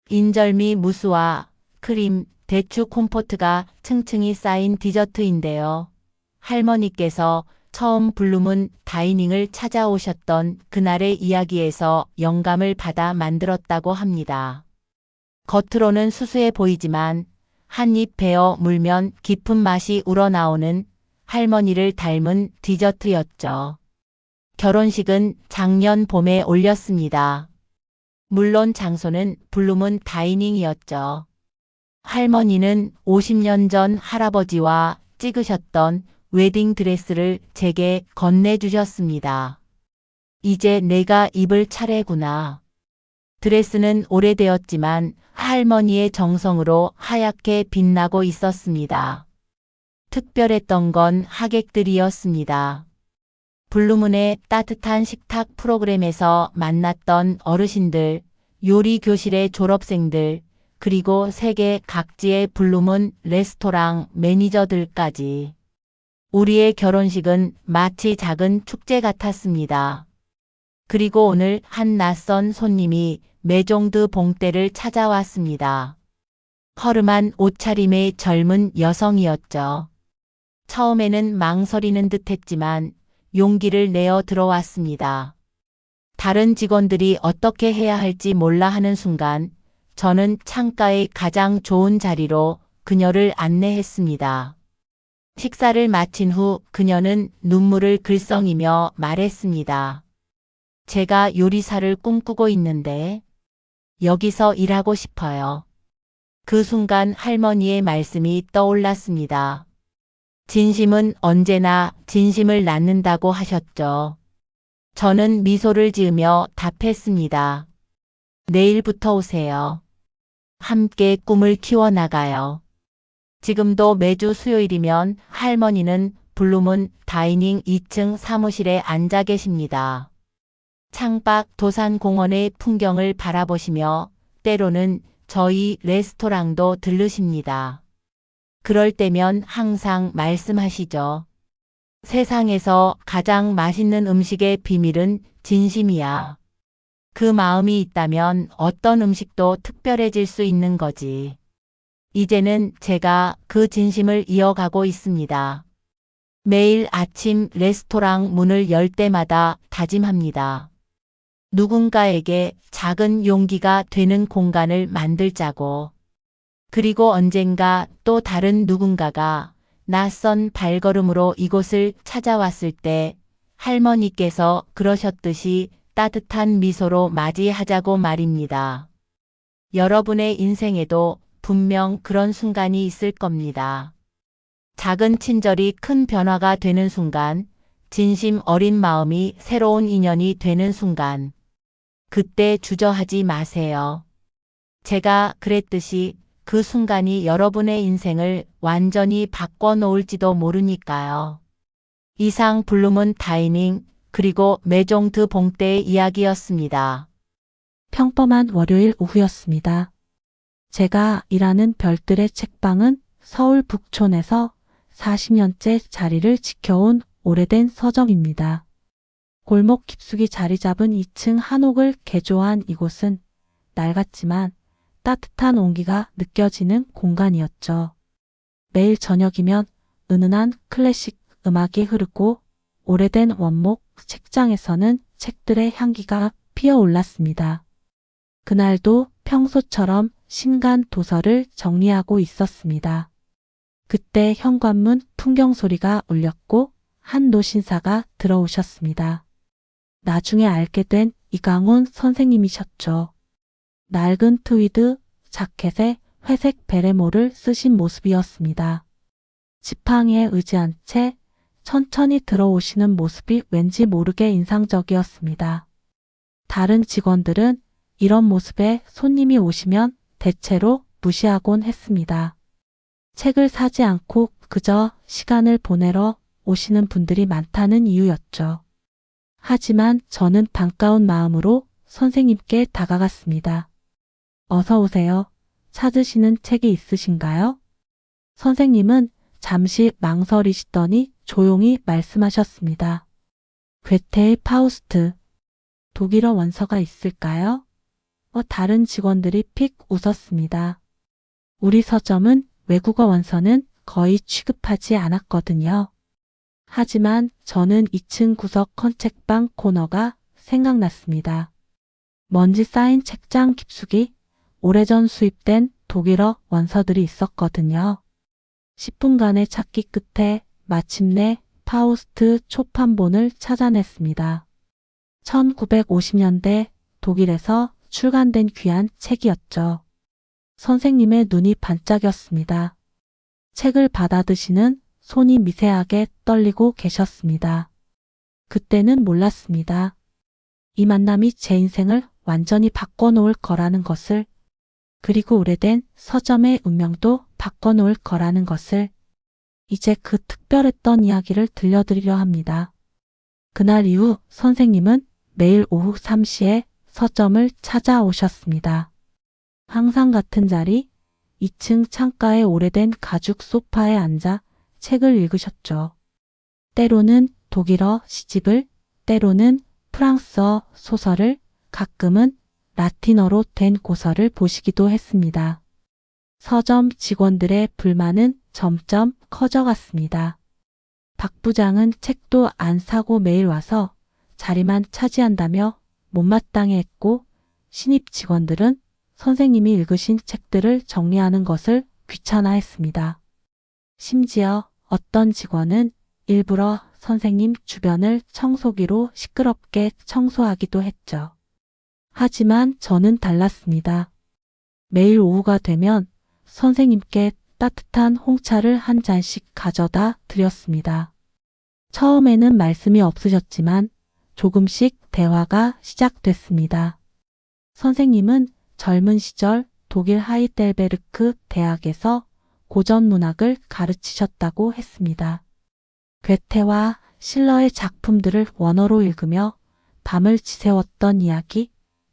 Speaker 1: 인절미 무스와 크림, 대추 콤포트가 층층이 쌓인 디저트인데요. 할머니께서 처음 블룸은 다이닝을 찾아오셨던 그날의 이야기에서 영감을 받아 만들었다고 합니다. 겉으로는 수수해 보이지만 한 입 베어 물면 깊은 맛이 우러나오는 할머니를 닮은 디저트였죠. 결혼식은 작년 봄에 올렸습니다. 물론 장소는 블룸은 다이닝이었죠. 할머니는 50년 전 할아버지와 찍으셨던 웨딩 드레스를 제게 건네주셨습니다. 이제 내가 입을 차례구나. 드레스는 오래되었지만 할머니의 정성으로 하얗게 빛나고 있었습니다. 특별했던 건 하객들이었습니다. 블루문의 따뜻한 식탁 프로그램에서 만났던 어르신들, 요리 교실의 졸업생들, 그리고 세계 각지의 블루문 레스토랑 매니저들까지. 우리의 결혼식은 마치 작은 축제 같았습니다. 그리고 오늘 한 낯선 손님이 메종드 봉떼를 찾아왔습니다. 허름한 옷차림의 젊은 여성이었죠. 처음에는 망설이는 듯했지만 용기를 내어 들어왔습니다. 다른 직원들이 어떻게 해야 할지 몰라 하는 순간 저는 창가의 가장 좋은 자리로 그녀를 안내했습니다. 식사를 마친 후 그녀는 눈물을 글썽이며 말했습니다. 제가 요리사를 꿈꾸고 있는데 여기서 일하고 싶어요. 그 순간 할머니의 말씀이 떠올랐습니다. 진심은 언제나 진심을 낳는다고 하셨죠. 저는 미소를 지으며 답했습니다. 내일부터 오세요. 함께 꿈을 키워나가요. 지금도 매주 수요일이면 할머니는 블루문 다이닝 2층 사무실에 앉아 계십니다. 창밖 도산공원의 풍경을 바라보시며 때로는 저희 레스토랑도 들르십니다. 그럴 때면 항상 말씀하시죠. 세상에서 가장 맛있는 음식의 비밀은 진심이야. 그 마음이 있다면 어떤 음식도 특별해질 수 있는 거지. 이제는 제가 그 진심을 이어가고 있습니다. 매일 아침 레스토랑 문을 열 때마다 다짐합니다. 누군가에게 작은 용기가 되는 공간을 만들자고. 그리고 언젠가 또 다른 누군가가 낯선 발걸음으로 이곳을 찾아왔을 때 할머니께서 그러셨듯이 따뜻한 미소로 맞이하자고 말입니다. 여러분의 인생에도 분명 그런 순간이 있을 겁니다. 작은 친절이 큰 변화가 되는 순간, 진심 어린 마음이 새로운 인연이 되는 순간, 그때 주저하지 마세요. 제가 그랬듯이 그 순간이 여러분의 인생을 완전히 바꿔놓을지도 모르니까요. 이상 블루문 다이닝 그리고 메종 드 봉떼의 이야기였습니다.
Speaker 2: 평범한 월요일 오후였습니다. 제가 일하는 별들의 책방은 서울 북촌에서 40년째 자리를 지켜온 오래된 서점입니다. 골목 깊숙이 자리 잡은 2층 한옥을 개조한 이곳은 낡았지만 따뜻한 온기가 느껴지는 공간이었죠. 매일 저녁이면 은은한 클래식 음악이 흐르고 오래된 원목 책장에서는 책들의 향기가 피어올랐습니다. 그날도 평소처럼 신간 도서를 정리하고 있었습니다. 그때 현관문 풍경 소리가 울렸고 한 노신사가 들어오셨습니다. 나중에 알게 된 이강훈 선생님이셨죠. 낡은 트위드 자켓에 회색 베레모를 쓰신 모습이었습니다. 지팡이에 의지한 채 천천히 들어오시는 모습이 왠지 모르게 인상적이었습니다. 다른 직원들은 이런 모습에 손님이 오시면 대체로 무시하곤 했습니다. 책을 사지 않고 그저 시간을 보내러 오시는 분들이 많다는 이유였죠. 하지만 저는 반가운 마음으로 선생님께 다가갔습니다. 어서 오세요. 찾으시는 책이 있으신가요? 선생님은 잠시 망설이시더니 조용히 말씀하셨습니다. 괴테의 파우스트. 독일어 원서가 있을까요? 다른 직원들이 픽 웃었습니다. 우리 서점은 외국어 원서는 거의 취급하지 않았거든요. 하지만 저는 2층 구석 컨책방 코너가 생각났습니다. 먼지 쌓인 책장 깊숙이 오래전 수입된 독일어 원서들이 있었거든요. 10분간의 찾기 끝에 마침내 파우스트 초판본을 찾아냈습니다. 1950년대 독일에서 출간된 귀한 책이었죠. 선생님의 눈이 반짝였습니다. 책을 받아드시는 손이 미세하게 떨리고 계셨습니다. 그때는 몰랐습니다. 이 만남이 제 인생을 완전히 바꿔놓을 거라는 것을, 그리고 오래된 서점의 운명도 바꿔놓을 거라는 것을. 이제 그 특별했던 이야기를 들려드리려 합니다. 그날 이후 선생님은 매일 오후 3시에 서점을 찾아오셨습니다. 항상 같은 자리, 2층 창가의 오래된 가죽 소파에 앉아 책을 읽으셨죠. 때로는 독일어 시집을, 때로는 프랑스어 소설을, 가끔은 라틴어로 된 고서를 보시기도 했습니다. 서점 직원들의 불만은 점점 커져갔습니다. 박 부장은 책도 안 사고 매일 와서 자리만 차지한다며 못마땅해 했고, 신입 직원들은 선생님이 읽으신 책들을 정리하는 것을 귀찮아했습니다. 심지어 어떤 직원은 일부러 선생님 주변을 청소기로 시끄럽게 청소하기도 했죠. 하지만 저는 달랐습니다. 매일 오후가 되면 선생님께 따뜻한 홍차를 한 잔씩 가져다 드렸습니다. 처음에는 말씀이 없으셨지만 조금씩 대화가 시작됐습니다. 선생님은 젊은 시절 독일 하이델베르크 대학에서 고전 문학을 가르치셨다고 했습니다. 괴테와 실러의 작품들을 원어로 읽으며 밤을 지새웠던 이야기,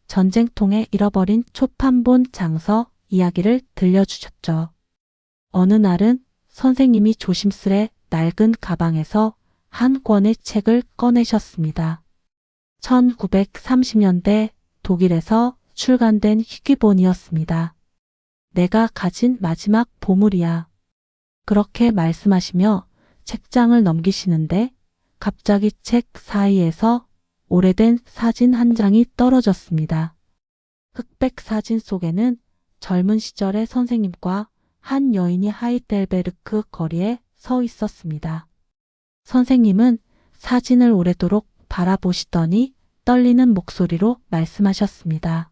Speaker 2: 전쟁통에 잃어버린 초판본 장서 이야기를 들려주셨죠. 어느 날은 선생님이 조심스레 낡은 가방에서 한 권의 책을 꺼내셨습니다. 1930년대 독일에서 출간된 희귀본이었습니다. 내가 가진 마지막 보물이야. 그렇게 말씀하시며 책장을 넘기시는데 갑자기 책 사이에서 오래된 사진 한 장이 떨어졌습니다. 흑백 사진 속에는 젊은 시절의 선생님과 한 여인이 하이델베르크 거리에 서 있었습니다. 선생님은 사진을 오래도록 바라보시더니 떨리는 목소리로 말씀하셨습니다.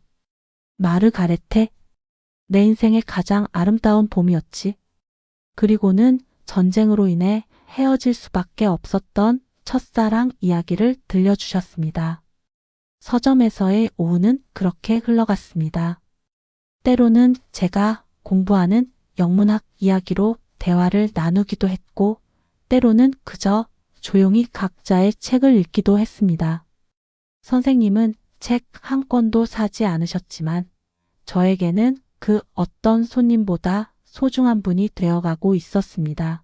Speaker 2: 마르가레테, 내 인생의 가장 아름다운 봄이었지. 그리고는 전쟁으로 인해 헤어질 수밖에 없었던 첫사랑 이야기를 들려주셨습니다. 서점에서의 오후는 그렇게 흘러갔습니다. 때로는 제가 공부하는 영문학 이야기로 대화를 나누기도 했고, 때로는 그저 조용히 각자의 책을 읽기도 했습니다. 선생님은 책 한 권도 사지 않으셨지만 저에게는 그 어떤 손님보다 소중한 분이 되어가고 있었습니다.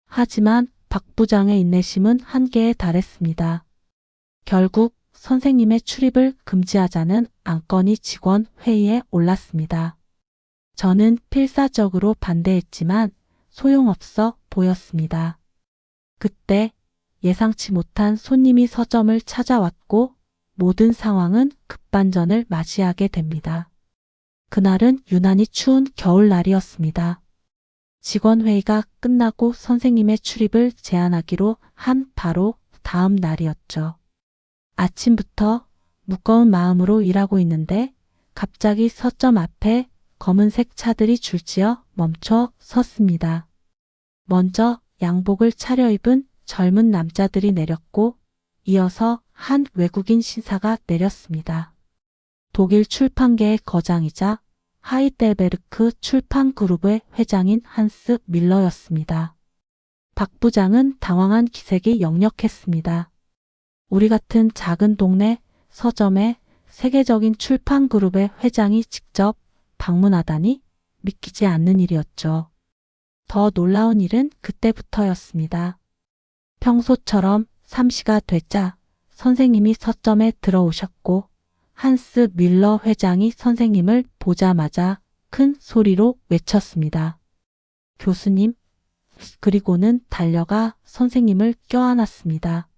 Speaker 2: 하지만 박 부장의 인내심은 한계에 달했습니다. 결국 선생님의 출입을 금지하자는 안건이 직원 회의에 올랐습니다. 저는 필사적으로 반대했지만 소용없어 보였습니다. 그때 예상치 못한 손님이 서점을 찾아왔고 모든 상황은 급반전을 맞이하게 됩니다. 그날은 유난히 추운 겨울날이었습니다. 직원회의가 끝나고 선생님의 출입을 제안하기로 한 바로 다음 날이었죠. 아침부터 무거운 마음으로 일하고 있는데 갑자기 서점 앞에 검은색 차들이 줄지어 멈춰 섰습니다. 먼저 양복을 차려입은 젊은 남자들이 내렸고 이어서 한 외국인 신사가 내렸습니다. 독일 출판계의 거장이자 하이델베르크 출판그룹의 회장인 한스 밀러였습니다. 박 부장은 당황한 기색이 역력했습니다. 우리 같은 작은 동네 서점에 세계적인 출판그룹의 회장이 직접 방문하다니 믿기지 않는 일이었죠. 더 놀라운 일은 그때부터였습니다. 평소처럼 3시가 되자 선생님이 서점에 들어오셨고 한스 밀러 회장이 선생님을 보자마자 큰 소리로 외쳤습니다. 교수님, 그리고는 달려가 선생님을 껴안았습니다.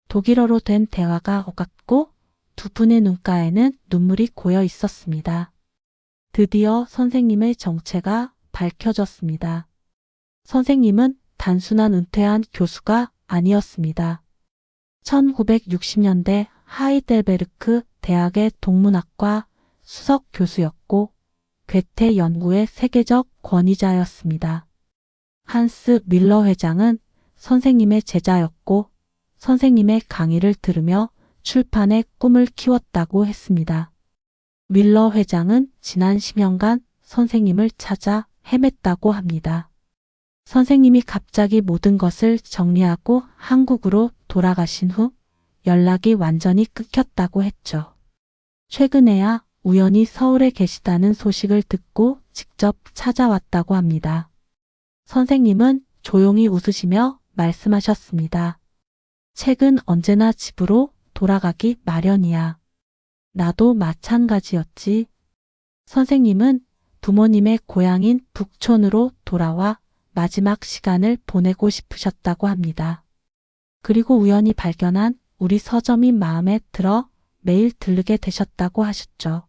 Speaker 2: 독일어로 된 대화가 오갔고 두 분의 눈가에는 눈물이 고여 있었습니다. 드디어 선생님의 정체가 밝혀졌습니다. 선생님은 단순한 은퇴한 교수가 아니었습니다. 1960년대 하이델베르크 대학의 동문학과 수석 교수였고 괴테 연구의 세계적 권위자였습니다. 한스 밀러 회장은 선생님의 제자였고 선생님의 강의를 들으며 출판의 꿈을 키웠다고 했습니다. 밀러 회장은 지난 10년간 선생님을 찾아 헤맸다고 합니다. 선생님이 갑자기 모든 것을 정리하고 한국으로 돌아가신 후 연락이 완전히 끊겼다고 했죠. 최근에야 우연히 서울에 계시다는 소식을 듣고 직접 찾아왔다고 합니다. 선생님은 조용히 웃으시며 말씀하셨습니다. 책은 언제나 집으로 돌아가기 마련이야. 나도 마찬가지였지. 선생님은 부모님의 고향인 북촌으로 돌아와 마지막 시간을 보내고 싶으셨다고 합니다. 그리고 우연히 발견한 우리 서점이 마음에 들어 매일 들르게 되셨다고 하셨죠.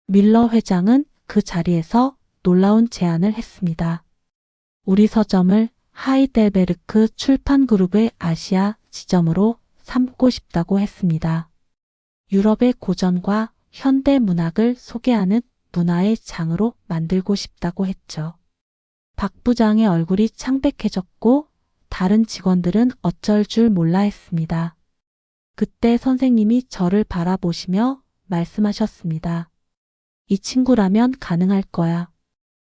Speaker 2: 밀러 회장은 그 자리에서 놀라운 제안을 했습니다. 우리 서점을 하이델베르크 출판그룹의 아시아 지점으로 삼고 싶다고 했습니다. 유럽의 고전과 현대 문학을 소개하는 문화의 장으로 만들고 싶다고 했죠. 박 부장의 얼굴이 창백해졌고 다른 직원들은 어쩔 줄 몰라 했습니다. 그때 선생님이 저를 바라보시며 말씀하셨습니다. 이 친구라면 가능할 거야.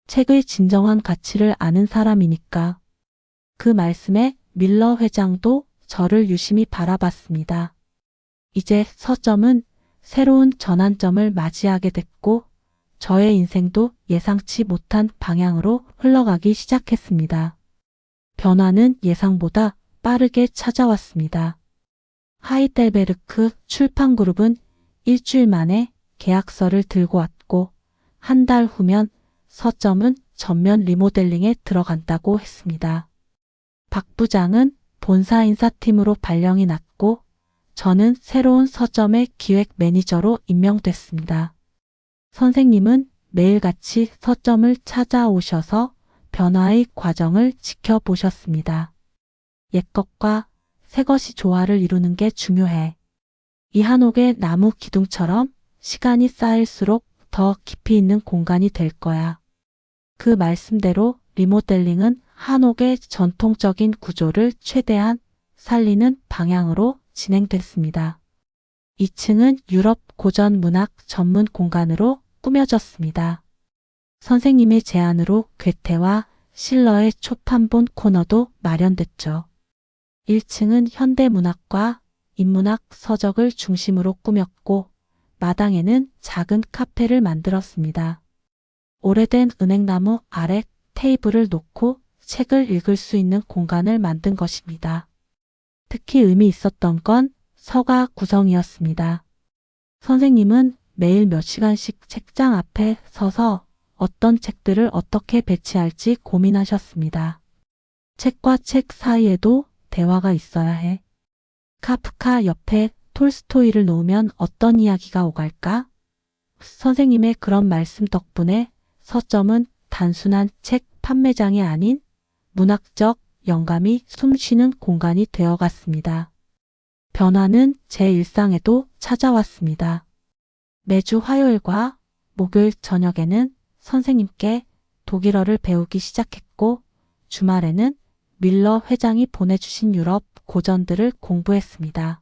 Speaker 2: 책의 진정한 가치를 아는 사람이니까. 그 말씀에 밀러 회장도 저를 유심히 바라봤습니다. 이제 서점은 새로운 전환점을 맞이하게 됐고 저의 인생도 예상치 못한 방향으로 흘러가기 시작했습니다. 변화는 예상보다 빠르게 찾아왔습니다. 하이델베르크 출판그룹은 일주일 만에 계약서를 들고 왔고 한 달 후면 서점은 전면 리모델링에 들어간다고 했습니다. 박 부장은 본사 인사팀으로 발령이 났고 저는 새로운 서점의 기획 매니저로 임명됐습니다. 선생님은 매일같이 서점을 찾아오셔서 변화의 과정을 지켜보셨습니다. 옛것과 새것이 조화를 이루는 게 중요해. 이 한옥의 나무 기둥처럼 시간이 쌓일수록 더 깊이 있는 공간이 될 거야. 그 말씀대로 리모델링은 한옥의 전통적인 구조를 최대한 살리는 방향으로 진행됐습니다. 2층은 유럽 고전 문학 전문 공간으로 꾸며졌습니다. 선생님의 제안으로 괴테와 실러의 초판본 코너도 마련됐죠. 1층은 현대 문학과 인문학 서적을 중심으로 꾸몄고 마당에는 작은 카페를 만들었습니다. 오래된 은행나무 아래 테이블을 놓고 책을 읽을 수 있는 공간을 만든 것입니다. 특히 의미 있었던 건 서가 구성이었습니다. 선생님은 매일 몇 시간씩 책장 앞에 서서 어떤 책들을 어떻게 배치할지 고민하셨습니다. 책과 책 사이에도 대화가 있어야 해. 카프카 옆에 톨스토이를 놓으면 어떤 이야기가 오갈까? 선생님의 그런 말씀 덕분에 서점은 단순한 책 판매장이 아닌 문학적 영감이 숨쉬는 공간이 되어갔습니다. 변화는 제 일상에도 찾아왔습니다. 매주 화요일과 목요일 저녁에는 선생님께 독일어를 배우기 시작했고 주말에는 밀러 회장이 보내주신 유럽 고전들을 공부했습니다.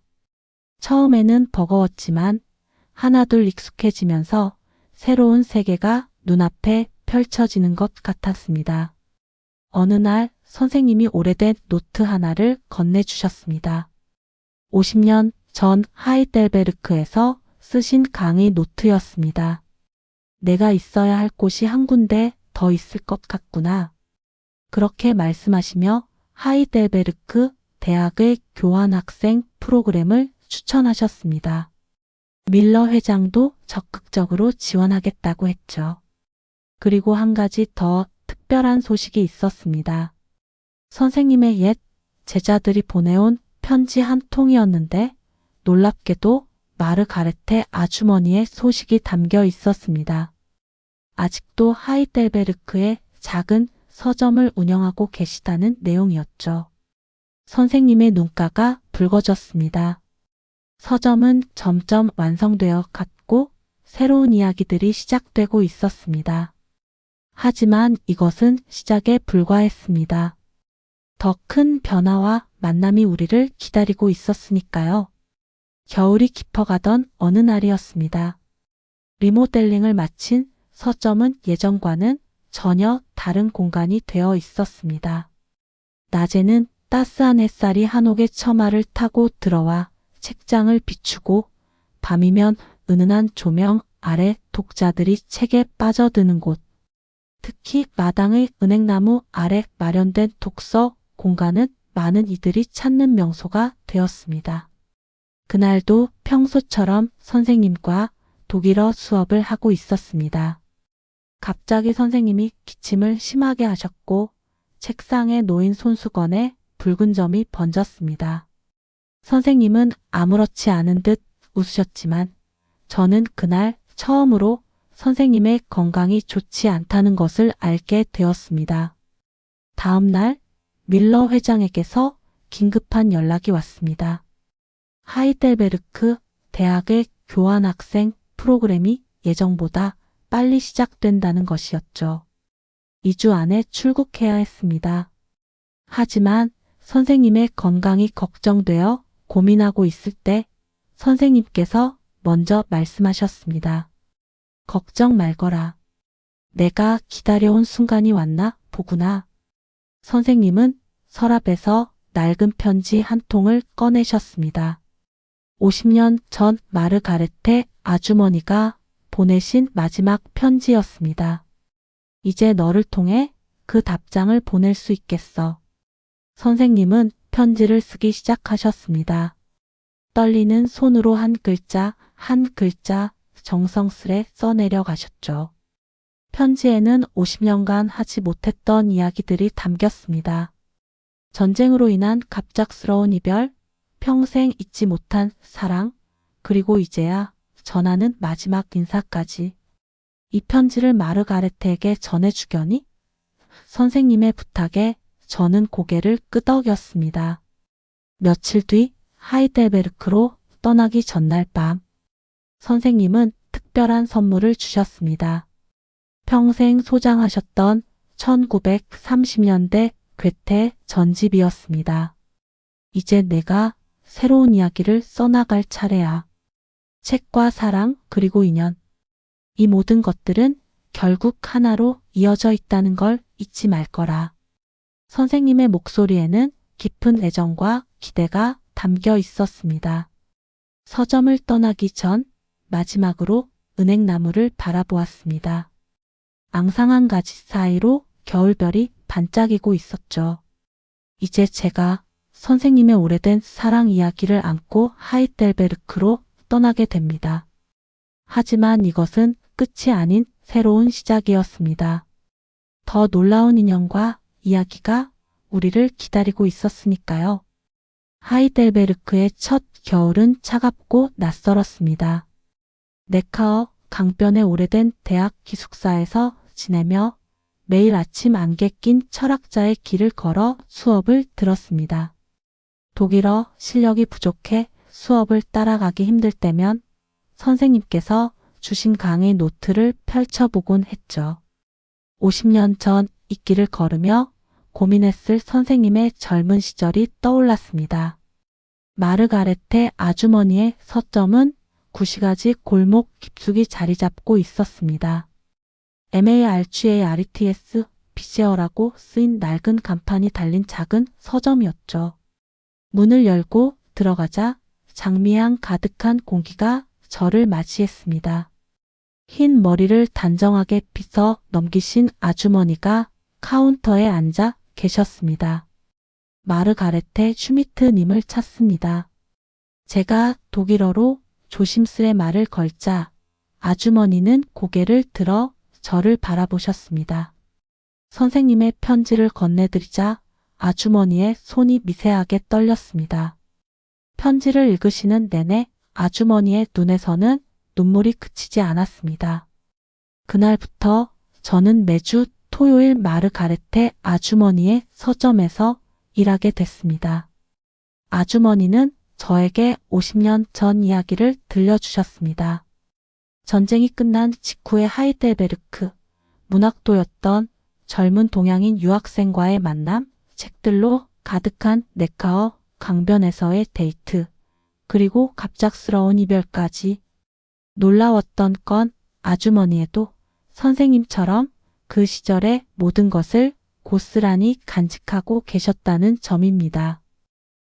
Speaker 2: 처음에는 버거웠지만 하나둘 익숙해지면서 새로운 세계가 눈앞에 펼쳐지는 것 같았습니다. 어느 날 선생님이 오래된 노트 하나를 건네주셨습니다. 50년 전 하이델베르크에서 쓰신 강의 노트였습니다. 내가 있어야 할 곳이 한 군데 더 있을 것 같구나. 그렇게 말씀하시며 하이델베르크 대학의 교환학생 프로그램을 추천하셨습니다. 밀러 회장도 적극적으로 지원하겠다고 했죠. 그리고 한 가지 더 특별한 소식이 있었습니다. 선생님의 옛 제자들이 보내온 편지 한 통이었는데 놀랍게도 마르가레테 아주머니의 소식이 담겨 있었습니다. 아직도 하이델베르크에 작은 서점을 운영하고 계시다는 내용이었죠. 선생님의 눈가가 붉어졌습니다. 서점은 점점 완성되어 갔고 새로운 이야기들이 시작되고 있었습니다. 하지만 이것은 시작에 불과했습니다. 더 큰 변화와 만남이 우리를 기다리고 있었으니까요. 겨울이 깊어가던 어느 날이었습니다. 리모델링을 마친 서점은 예전과는 전혀 다른 공간이 되어 있었습니다. 낮에는 따스한 햇살이 한옥의 처마를 타고 들어와 책장을 비추고 밤이면 은은한 조명 아래 독자들이 책에 빠져드는 곳. 특히 마당의 은행나무 아래 마련된 독서 공간은 많은 이들이 찾는 명소가 되었습니다. 그날도 평소처럼 선생님과 독일어 수업을 하고 있었습니다. 갑자기 선생님이 기침을 심하게 하셨고 책상에 놓인 손수건에 붉은 점이 번졌습니다. 선생님은 아무렇지 않은 듯 웃으셨지만 저는 그날 처음으로 선생님의 건강이 좋지 않다는 것을 알게 되었습니다. 다음 날 밀러 회장에게서 긴급한 연락이 왔습니다. 하이델베르크 대학의 교환학생 프로그램이 예정보다 빨리 시작된다는 것이었죠. 2주 안에 출국해야 했습니다. 하지만 선생님의 건강이 걱정되어 고민하고 있을 때 선생님께서 먼저 말씀하셨습니다. 걱정 말거라. 내가 기다려온 순간이 왔나 보구나. 선생님은 서랍에서 낡은 편지 한 통을 꺼내셨습니다. 50년 전 마르가레테 아주머니가 보내신 마지막 편지였습니다. 이제 너를 통해 그 답장을 보낼 수 있겠어. 선생님은 편지를 쓰기 시작하셨습니다. 떨리는 손으로 한 글자 한 글자 정성스레 써내려 가셨죠. 편지에는 50년간 하지 못했던 이야기들이 담겼습니다. 전쟁으로 인한 갑작스러운 이별, 평생 잊지 못한 사랑, 그리고 이제야 전하는 마지막 인사까지. 이 편지를 마르가레트에게 전해주려니? 선생님의 부탁에 저는 고개를 끄덕였습니다. 며칠 뒤 하이델베르크로 떠나기 전날 밤, 선생님은 특별한 선물을 주셨습니다. 평생 소장하셨던 1930년대 괴테 전집이었습니다. 이제 내가 새로운 이야기를 써나갈 차례야. 책과 사랑 그리고 인연. 이 모든 것들은 결국 하나로 이어져 있다는 걸 잊지 말 거라. 선생님의 목소리에는 깊은 애정과 기대가 담겨 있었습니다. 서점을 떠나기 전 마지막으로 은행나무를 바라보았습니다. 앙상한 가지 사이로 겨울별이 반짝이고 있었죠. 이제 제가 선생님의 오래된 사랑 이야기를 안고 하이델베르크로 떠나게 됩니다. 하지만 이것은 끝이 아닌 새로운 시작이었습니다. 더 놀라운 인연과 이야기가 우리를 기다리고 있었으니까요. 하이델베르크의 첫 겨울은 차갑고 낯설었습니다. 네카어 강변의 오래된 대학 기숙사에서 지내며 매일 아침 안개 낀 철학자의 길을 걸어 수업을 들었습니다. 독일어 실력이 부족해 수업을 따라가기 힘들 때면 선생님께서 주신 강의 노트를 펼쳐보곤 했죠. 50년 전 이 길을 걸으며 고민했을 선생님의 젊은 시절이 떠올랐습니다. 마르가레테 아주머니의 서점은 구시가지 골목 깊숙이 자리 잡고 있었습니다. MARCHARTS 피셰어라고 쓰인 낡은 간판이 달린 작은 서점이었죠. 문을 열고 들어가자 장미향 가득한 공기가 저를 맞이했습니다. 흰 머리를 단정하게 빗어 넘기신 아주머니가 카운터에 앉아 계셨습니다. 마르가레테 슈미트님을 찾습니다. 제가 독일어로 조심스레 말을 걸자 아주머니는 고개를 들어 저를 바라보셨습니다. 선생님의 편지를 건네드리자 아주머니의 손이 미세하게 떨렸습니다. 편지를 읽으시는 내내 아주머니의 눈에서는 눈물이 그치지 않았습니다. 그날부터 저는 매주 토요일 마르가레테 아주머니의 서점에서 일하게 됐습니다. 아주머니는 저에게 50년 전 이야기를 들려주셨습니다. 전쟁이 끝난 직후의 하이델베르크, 문학도였던 젊은 동양인 유학생과의 만남, 책들로 가득한 네카어 강변에서의 데이트, 그리고 갑작스러운 이별까지. 놀라웠던 건 아주머니에도 선생님처럼 그 시절의 모든 것을 고스란히 간직하고 계셨다는 점입니다.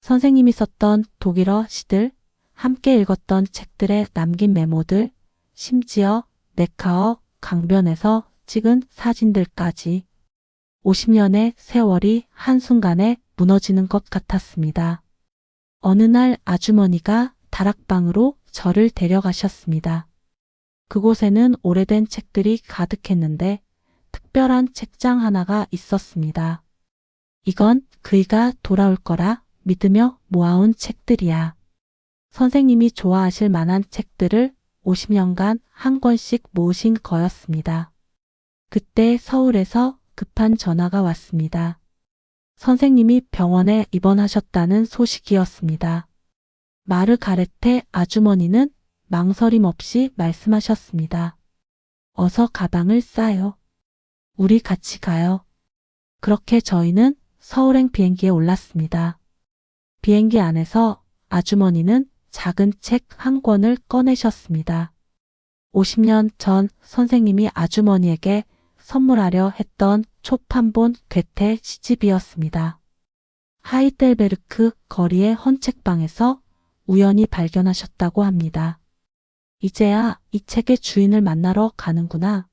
Speaker 2: 선생님이 썼던 독일어 시들, 함께 읽었던 책들에 남긴 메모들, 심지어 네카어 강변에서 찍은 사진들까지 50년의 세월이 한순간에 무너지는 것 같았습니다. 어느 날 아주머니가 다락방으로 저를 데려가셨습니다. 그곳에는 오래된 책들이 가득했는데 특별한 책장 하나가 있었습니다. 이건 그이가 돌아올 거라 믿으며 모아온 책들이야. 선생님이 좋아하실 만한 책들을 50년간 한 권씩 모으신 거였습니다. 그때 서울에서 급한 전화가 왔습니다. 선생님이 병원에 입원하셨다는 소식이었습니다. 마르가레테 아주머니는 망설임 없이 말씀하셨습니다. 어서 가방을 싸요. 우리 같이 가요. 그렇게 저희는 서울행 비행기에 올랐습니다. 비행기 안에서 아주머니는 작은 책 한 권을 꺼내셨습니다. 50년 전 선생님이 아주머니에게 선물하려 했던 초판본 괴테 시집이었습니다. 하이델베르크 거리의 헌책방에서 우연히 발견하셨다고 합니다. 이제야 이 책의 주인을 만나러 가는구나.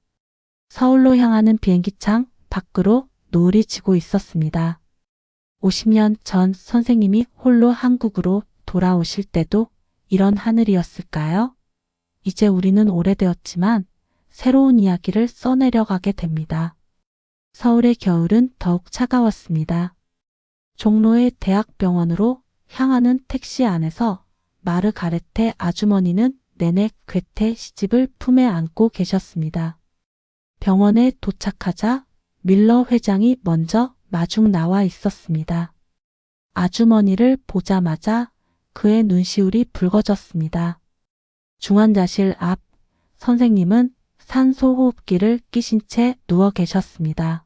Speaker 2: 서울로 향하는 비행기창 밖으로 노을이 지고 있었습니다. 50년 전 선생님이 홀로 한국으로 돌아오실 때도 이런 하늘이었을까요? 이제 우리는 오래되었지만 새로운 이야기를 써내려가게 됩니다. 서울의 겨울은 더욱 차가웠습니다. 종로의 대학병원으로 향하는 택시 안에서 마르가레테 아주머니는 내내 괴테 시집을 품에 안고 계셨습니다. 병원에 도착하자 밀러 회장이 먼저 마중 나와 있었습니다. 아주머니를 보자마자 그의 눈시울이 붉어졌습니다. 중환자실 앞 선생님은 산소호흡기를 끼신 채 누워 계셨습니다.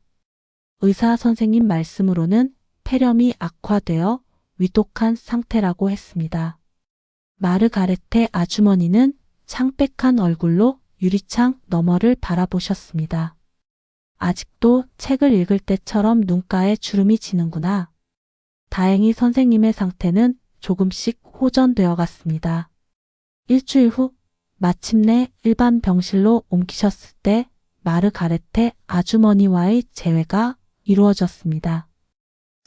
Speaker 2: 의사 선생님 말씀으로는 폐렴이 악화되어 위독한 상태라고 했습니다. 마르가레테 아주머니는 창백한 얼굴로 유리창 너머를 바라보셨습니다. 아직도 책을 읽을 때처럼 눈가에 주름이 지는구나. 다행히 선생님의 상태는 조금씩 호전되어 갔습니다. 일주일 후 마침내 일반 병실로 옮기셨을 때 마르가레테 아주머니와의 재회가 이루어졌습니다.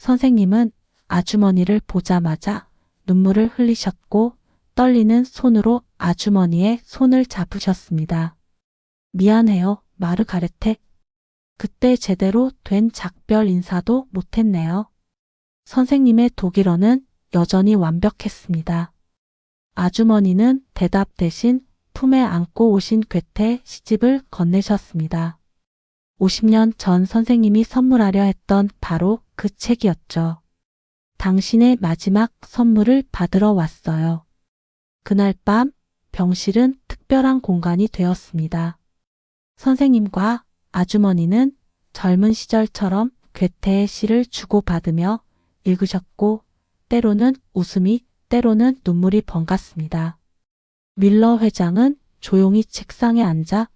Speaker 2: 선생님은 아주머니를 보자마자 눈물을 흘리셨고 떨리는 손으로 아주머니의 손을 잡으셨습니다. 미안해요, 마르가레테. 그때 제대로 된 작별 인사도 못했네요. 선생님의 독일어는 여전히 완벽했습니다. 아주머니는 대답 대신 품에 안고 오신 괴테 시집을 건네셨습니다. 50년 전 선생님이 선물하려 했던 바로 그 책이었죠. 당신의 마지막 선물을 받으러 왔어요. 그날 밤 병실은 특별한 공간이 되었습니다. 선생님과 아주머니는 젊은 시절처럼 괴테의 시를 주고받으며 읽으셨고 때로는 웃음이 때로는 눈물이 번갔습니다. 밀러 회장은 조용히 책상에 앉아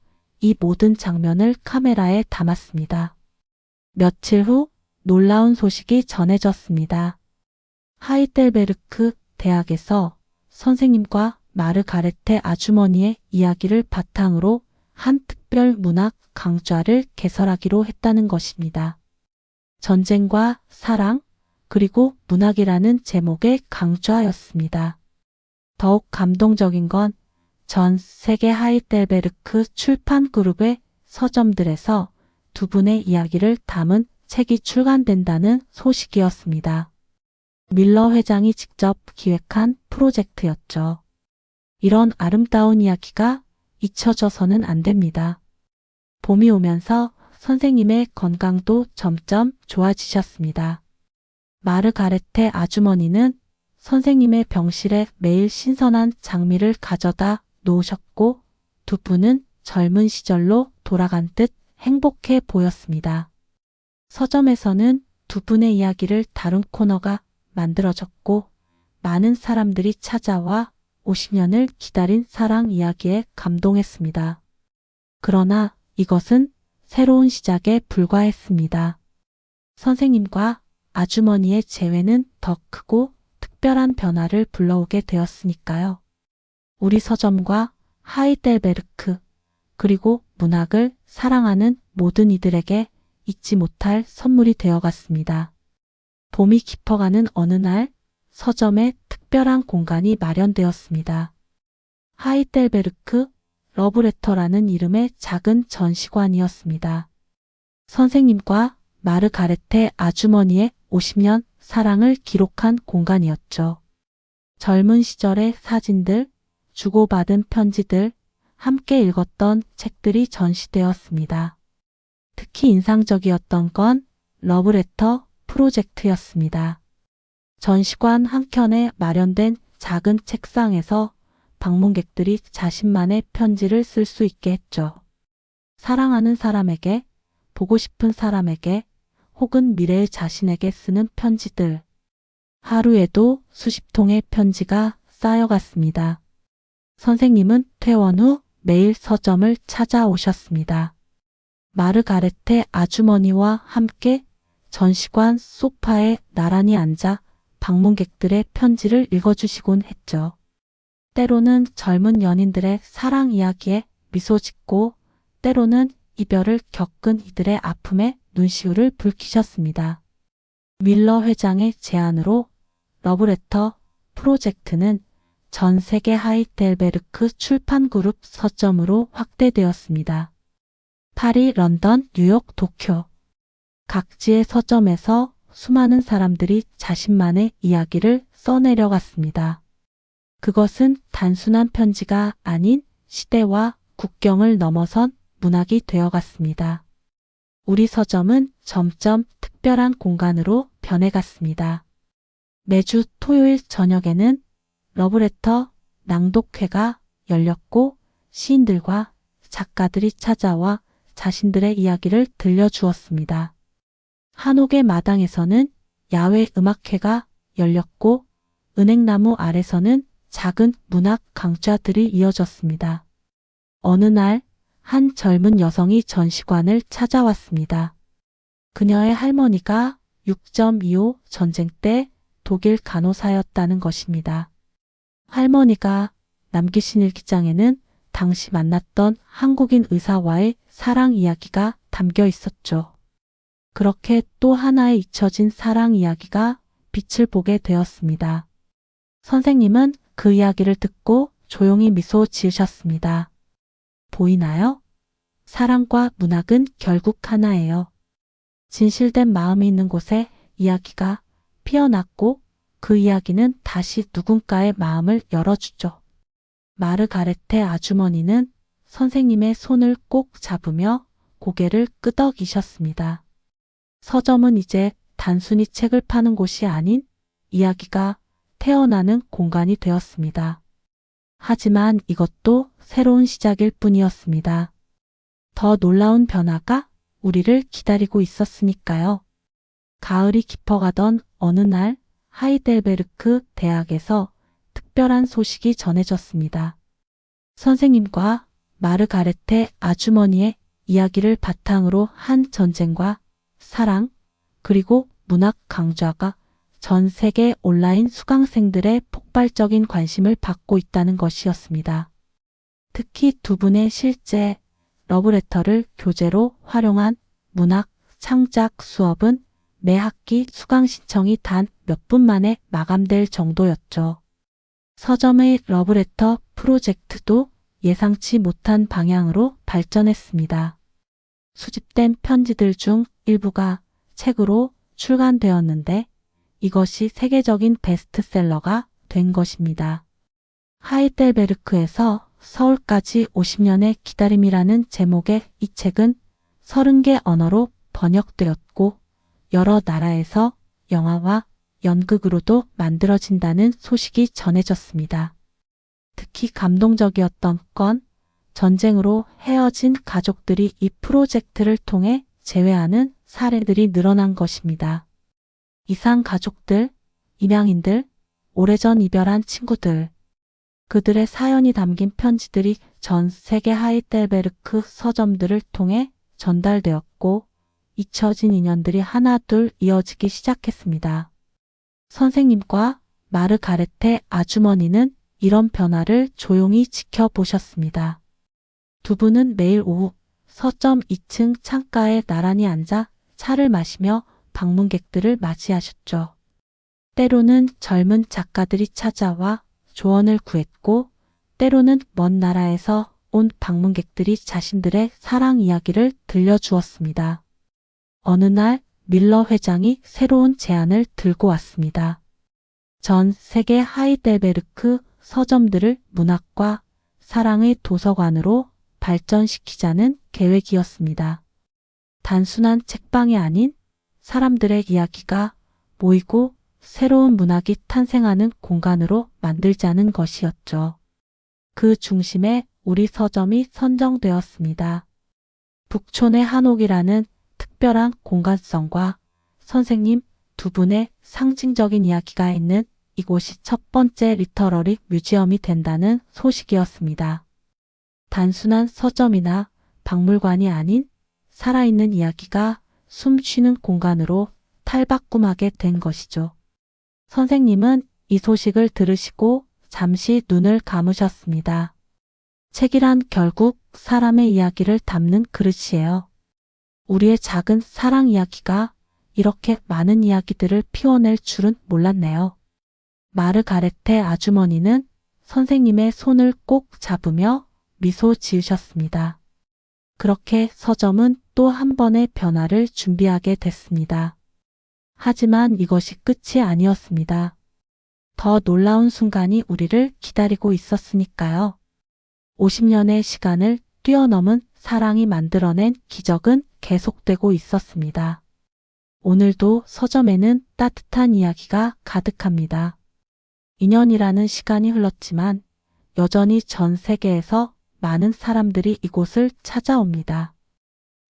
Speaker 2: 이 모든 장면을 카메라에 담았습니다. 며칠 후 놀라운 소식이 전해졌습니다. 하이델베르크 대학에서 선생님과 마르가레테 아주머니의 이야기를 바탕으로 한 특별 문학 강좌를 개설하기로 했다는 것입니다. 전쟁과 사랑, 그리고 문학이라는 제목의 강좌였습니다. 더욱 감동적인 건 전 세계 하이델베르크 출판 그룹의 서점들에서 두 분의 이야기를 담은 책이 출간된다는 소식이었습니다. 밀러 회장이 직접 기획한 프로젝트였죠. 이런 아름다운 이야기가 잊혀져서는 안 됩니다. 봄이 오면서 선생님의 건강도 점점 좋아지셨습니다. 마르가레테 아주머니는 선생님의 병실에 매일 신선한 장미를 가져다 놓으셨고 두 분은 젊은 시절로 돌아간 듯 행복해 보였습니다. 서점에서는 두 분의 이야기를 다룬 코너가 만들어졌고 많은 사람들이 찾아와 50년을 기다린 사랑 이야기에 감동했습니다. 그러나 이것은 새로운 시작에 불과했습니다. 선생님과 아주머니의 재회는 더 크고 특별한 변화를 불러오게 되었으니까요. 우리 서점과 하이델베르크 그리고 문학을 사랑하는 모든 이들에게 잊지 못할 선물이 되어갔습니다. 봄이 깊어가는 어느 날 서점에 특별한 공간이 마련되었습니다. 하이델베르크 러브레터라는 이름의 작은 전시관이었습니다. 선생님과 마르가레테 아주머니의 50년 사랑을 기록한 공간이었죠. 젊은 시절의 사진들, 주고받은 편지들, 함께 읽었던 책들이 전시되었습니다. 특히 인상적이었던 건 러브레터 프로젝트였습니다. 전시관 한켠에 마련된 작은 책상에서 방문객들이 자신만의 편지를 쓸 수 있게 했죠. 사랑하는 사람에게, 보고 싶은 사람에게, 혹은 미래의 자신에게 쓰는 편지들. 하루에도 수십 통의 편지가 쌓여갔습니다. 선생님은 퇴원 후 매일 서점을 찾아오셨습니다. 마르가레테 아주머니와 함께 전시관 소파에 나란히 앉아 방문객들의 편지를 읽어주시곤 했죠. 때로는 젊은 연인들의 사랑 이야기에 미소 짓고 때로는 이별을 겪은 이들의 아픔에 눈시울을 붉히셨습니다. 윌러 회장의 제안으로 러브레터 프로젝트는 전 세계 하이델베르크 출판그룹 서점으로 확대되었습니다. 파리, 런던, 뉴욕, 도쿄. 각지의 서점에서 수많은 사람들이 자신만의 이야기를 써내려갔습니다. 그것은 단순한 편지가 아닌 시대와 국경을 넘어선 문학이 되어갔습니다. 우리 서점은 점점 특별한 공간으로 변해갔습니다. 매주 토요일 저녁에는 러브레터 낭독회가 열렸고 시인들과 작가들이 찾아와 자신들의 이야기를 들려주었습니다. 한옥의 마당에서는 야외 음악회가 열렸고 은행나무 아래서는 작은 문학 강좌들이 이어졌습니다. 어느 날 한 젊은 여성이 전시관을 찾아왔습니다. 그녀의 할머니가 6.25 전쟁 때 독일 간호사였다는 것입니다. 할머니가 남기신 일기장에는 당시 만났던 한국인 의사와의 사랑 이야기가 담겨 있었죠. 그렇게 또 하나의 잊혀진 사랑 이야기가 빛을 보게 되었습니다. 선생님은 그 이야기를 듣고 조용히 미소 지으셨습니다. 보이나요? 사랑과 문학은 결국 하나예요. 진실된 마음이 있는 곳에 이야기가 피어났고 그 이야기는 다시 누군가의 마음을 열어주죠. 마르가레테 아주머니는 선생님의 손을 꼭 잡으며 고개를 끄덕이셨습니다. 서점은 이제 단순히 책을 파는 곳이 아닌 이야기가 태어나는 공간이 되었습니다. 하지만 이것도 새로운 시작일 뿐이었습니다. 더 놀라운 변화가 우리를 기다리고 있었으니까요. 가을이 깊어가던 어느 날 하이델베르크 대학에서 특별한 소식이 전해졌습니다. 선생님과 마르가레테 아주머니의 이야기를 바탕으로 한 전쟁과 사랑, 그리고 문학 강좌가 전 세계 온라인 수강생들의 폭발적인 관심을 받고 있다는 것이었습니다. 특히 두 분의 실제 러브레터를 교재로 활용한 문학 창작 수업은 매 학기 수강 신청이 단 몇 분 만에 마감될 정도였죠. 서점의 러브레터 프로젝트도 예상치 못한 방향으로 발전했습니다. 수집된 편지들 중 일부가 책으로 출간되었는데 이것이 세계적인 베스트셀러가 된 것입니다. 하이델베르크에서 서울까지 50년의 기다림이라는 제목의 이 책은 30개 언어로 번역되었고 여러 나라에서 영화와 연극으로도 만들어진다는 소식이 전해졌습니다. 특히 감동적이었던 건 전쟁으로 헤어진 가족들이 이 프로젝트를 통해 재회하는 사례들이 늘어난 것입니다. 이상 가족들, 입양인들, 오래전 이별한 친구들, 그들의 사연이 담긴 편지들이 전 세계 하이델베르크 서점들을 통해 전달되었고 잊혀진 인연들이 하나둘 이어지기 시작했습니다. 선생님과 마르가레테 아주머니는 이런 변화를 조용히 지켜보셨습니다. 두 분은 매일 오후 서점 2층 창가에 나란히 앉아 차를 마시며 방문객들을 맞이하셨죠. 때로는 젊은 작가들이 찾아와 조언을 구했고 때로는 먼 나라에서 온 방문객들이 자신들의 사랑 이야기를 들려주었습니다. 어느 날 밀러 회장이 새로운 제안을 들고 왔습니다. 전 세계 하이델베르크 서점들을 문학과 사랑의 도서관으로 발전시키자는 계획이었습니다. 단순한 책방이 아닌 사람들의 이야기가 모이고 새로운 문학이 탄생하는 공간으로 만들자는 것이었죠. 그 중심에 우리 서점이 선정되었습니다. 북촌의 한옥이라는 특별한 공간성과 선생님 두 분의 상징적인 이야기가 있는 이곳이 첫 번째 리터러리 뮤지엄이 된다는 소식이었습니다. 단순한 서점이나 박물관이 아닌 살아있는 이야기가 숨 쉬는 공간으로 탈바꿈하게 된 것이죠. 선생님은 이 소식을 들으시고 잠시 눈을 감으셨습니다. 책이란 결국 사람의 이야기를 담는 그릇이에요. 우리의 작은 사랑 이야기가 이렇게 많은 이야기들을 피워낼 줄은 몰랐네요. 마르가레테 아주머니는 선생님의 손을 꼭 잡으며 미소 지으셨습니다. 그렇게 서점은 또 한 번의 변화를 준비하게 됐습니다. 하지만 이것이 끝이 아니었습니다. 더 놀라운 순간이 우리를 기다리고 있었으니까요. 50년의 시간을 뛰어넘은 사랑이 만들어낸 기적은 계속되고 있었습니다. 오늘도 서점에는 따뜻한 이야기가 가득합니다. 2년이라는 시간이 흘렀지만 여전히 전 세계에서 많은 사람들이 이곳을 찾아옵니다.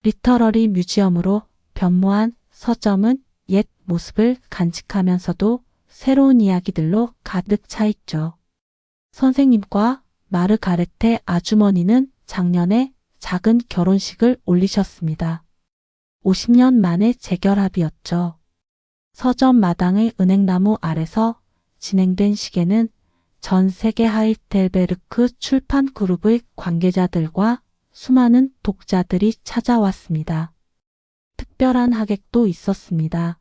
Speaker 2: 리터러리 뮤지엄으로 변모한 서점은 옛 모습을 간직하면서도 새로운 이야기들로 가득 차 있죠. 선생님과 마르가레테 아주머니는 작년에 작은 결혼식을 올리셨습니다. 50년 만의 재결합이었죠. 서점 마당의 은행나무 아래서 진행된 시계는 전 세계 하이델베르크 출판 그룹의 관계자들과 수많은 독자들이 찾아왔습니다. 특별한 하객도 있었습니다.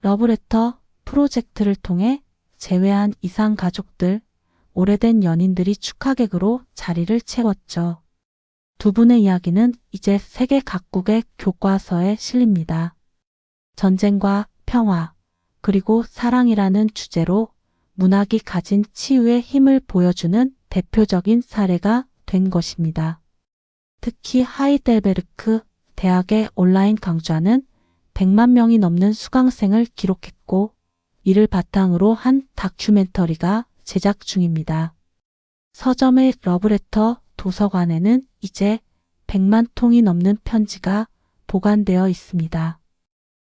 Speaker 2: 러브레터 프로젝트를 통해 제외한 이상 가족들, 오래된 연인들이 축하객으로 자리를 채웠죠. 두 분의 이야기는 이제 세계 각국의 교과서에 실립니다. 전쟁과 평화, 그리고 사랑이라는 주제로 문학이 가진 치유의 힘을 보여주는 대표적인 사례가 된 것입니다. 특히 하이델베르크 대학의 온라인 강좌는 100만 명이 넘는 수강생을 기록했고, 이를 바탕으로 한 다큐멘터리가 제작 중입니다. 서점의 러브레터 도서관에는 이제 100만 통이 넘는 편지가 보관되어 있습니다.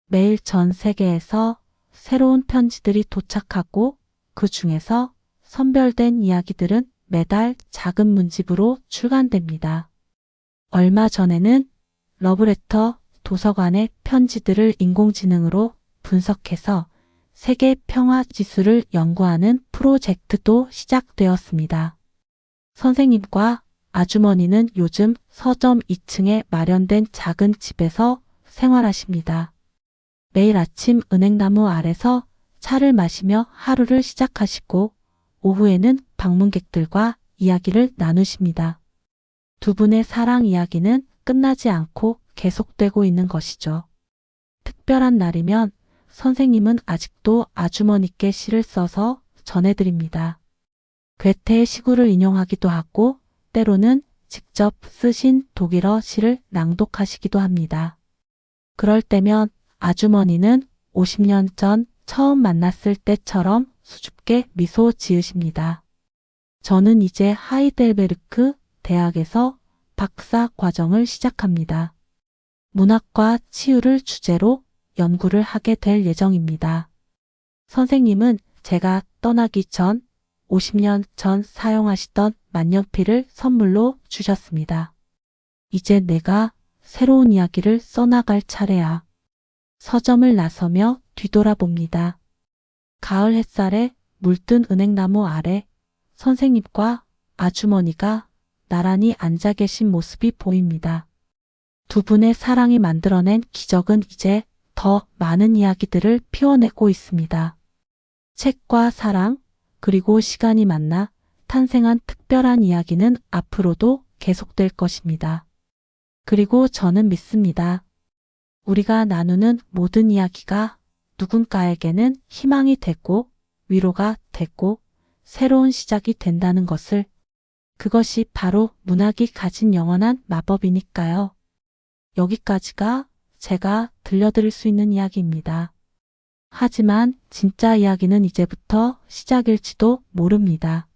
Speaker 2: 매일 전 세계에서 새로운 편지들이 도착하고 그 중에서 선별된 이야기들은 매달 작은 문집으로 출간됩니다. 얼마 전에는 러브레터 도서관의 편지들을 인공지능으로 분석해서 세계 평화 지수를 연구하는 프로젝트도 시작되었습니다. 선생님과 아주머니는 요즘 서점 2층에 마련된 작은 집에서 생활하십니다. 매일 아침 은행나무 아래서 차를 마시며 하루를 시작하시고 오후에는 방문객들과 이야기를 나누십니다. 두 분의 사랑 이야기는 끝나지 않고 계속되고 있는 것이죠. 특별한 날이면 선생님은 아직도 아주머니께 시를 써서 전해드립니다. 괴테의 시구를 인용하기도 하고 때로는 직접 쓰신 독일어 시를 낭독하시기도 합니다. 그럴 때면 아주머니는 50년 전 처음 만났을 때처럼 수줍게 미소 지으십니다. 저는 이제 하이델베르크 대학에서 박사 과정을 시작합니다. 문학과 치유를 주제로 연구를 하게 될 예정입니다. 선생님은 제가 떠나기 전 50년 전 사용하시던 만년필을 선물로 주셨습니다. 이제 내가 새로운 이야기를 써나갈 차례야. 서점을 나서며 뒤돌아봅니다. 가을 햇살에 물든 은행나무 아래 선생님과 아주머니가 나란히 앉아 계신 모습이 보입니다. 두 분의 사랑이 만들어낸 기적은 이제 더 많은 이야기들을 피워내고 있습니다. 책과 사랑, 그리고 시간이 만나 탄생한 특별한 이야기는 앞으로도 계속될 것입니다. 그리고 저는 믿습니다. 우리가 나누는 모든 이야기가 누군가에게는 희망이 되고 위로가 되고 새로운 시작이 된다는 것을, 그것이 바로 문학이 가진 영원한 마법이니까요. 여기까지가 제가 들려드릴 수 있는 이야기입니다. 하지만 진짜 이야기는 이제부터 시작일지도 모릅니다.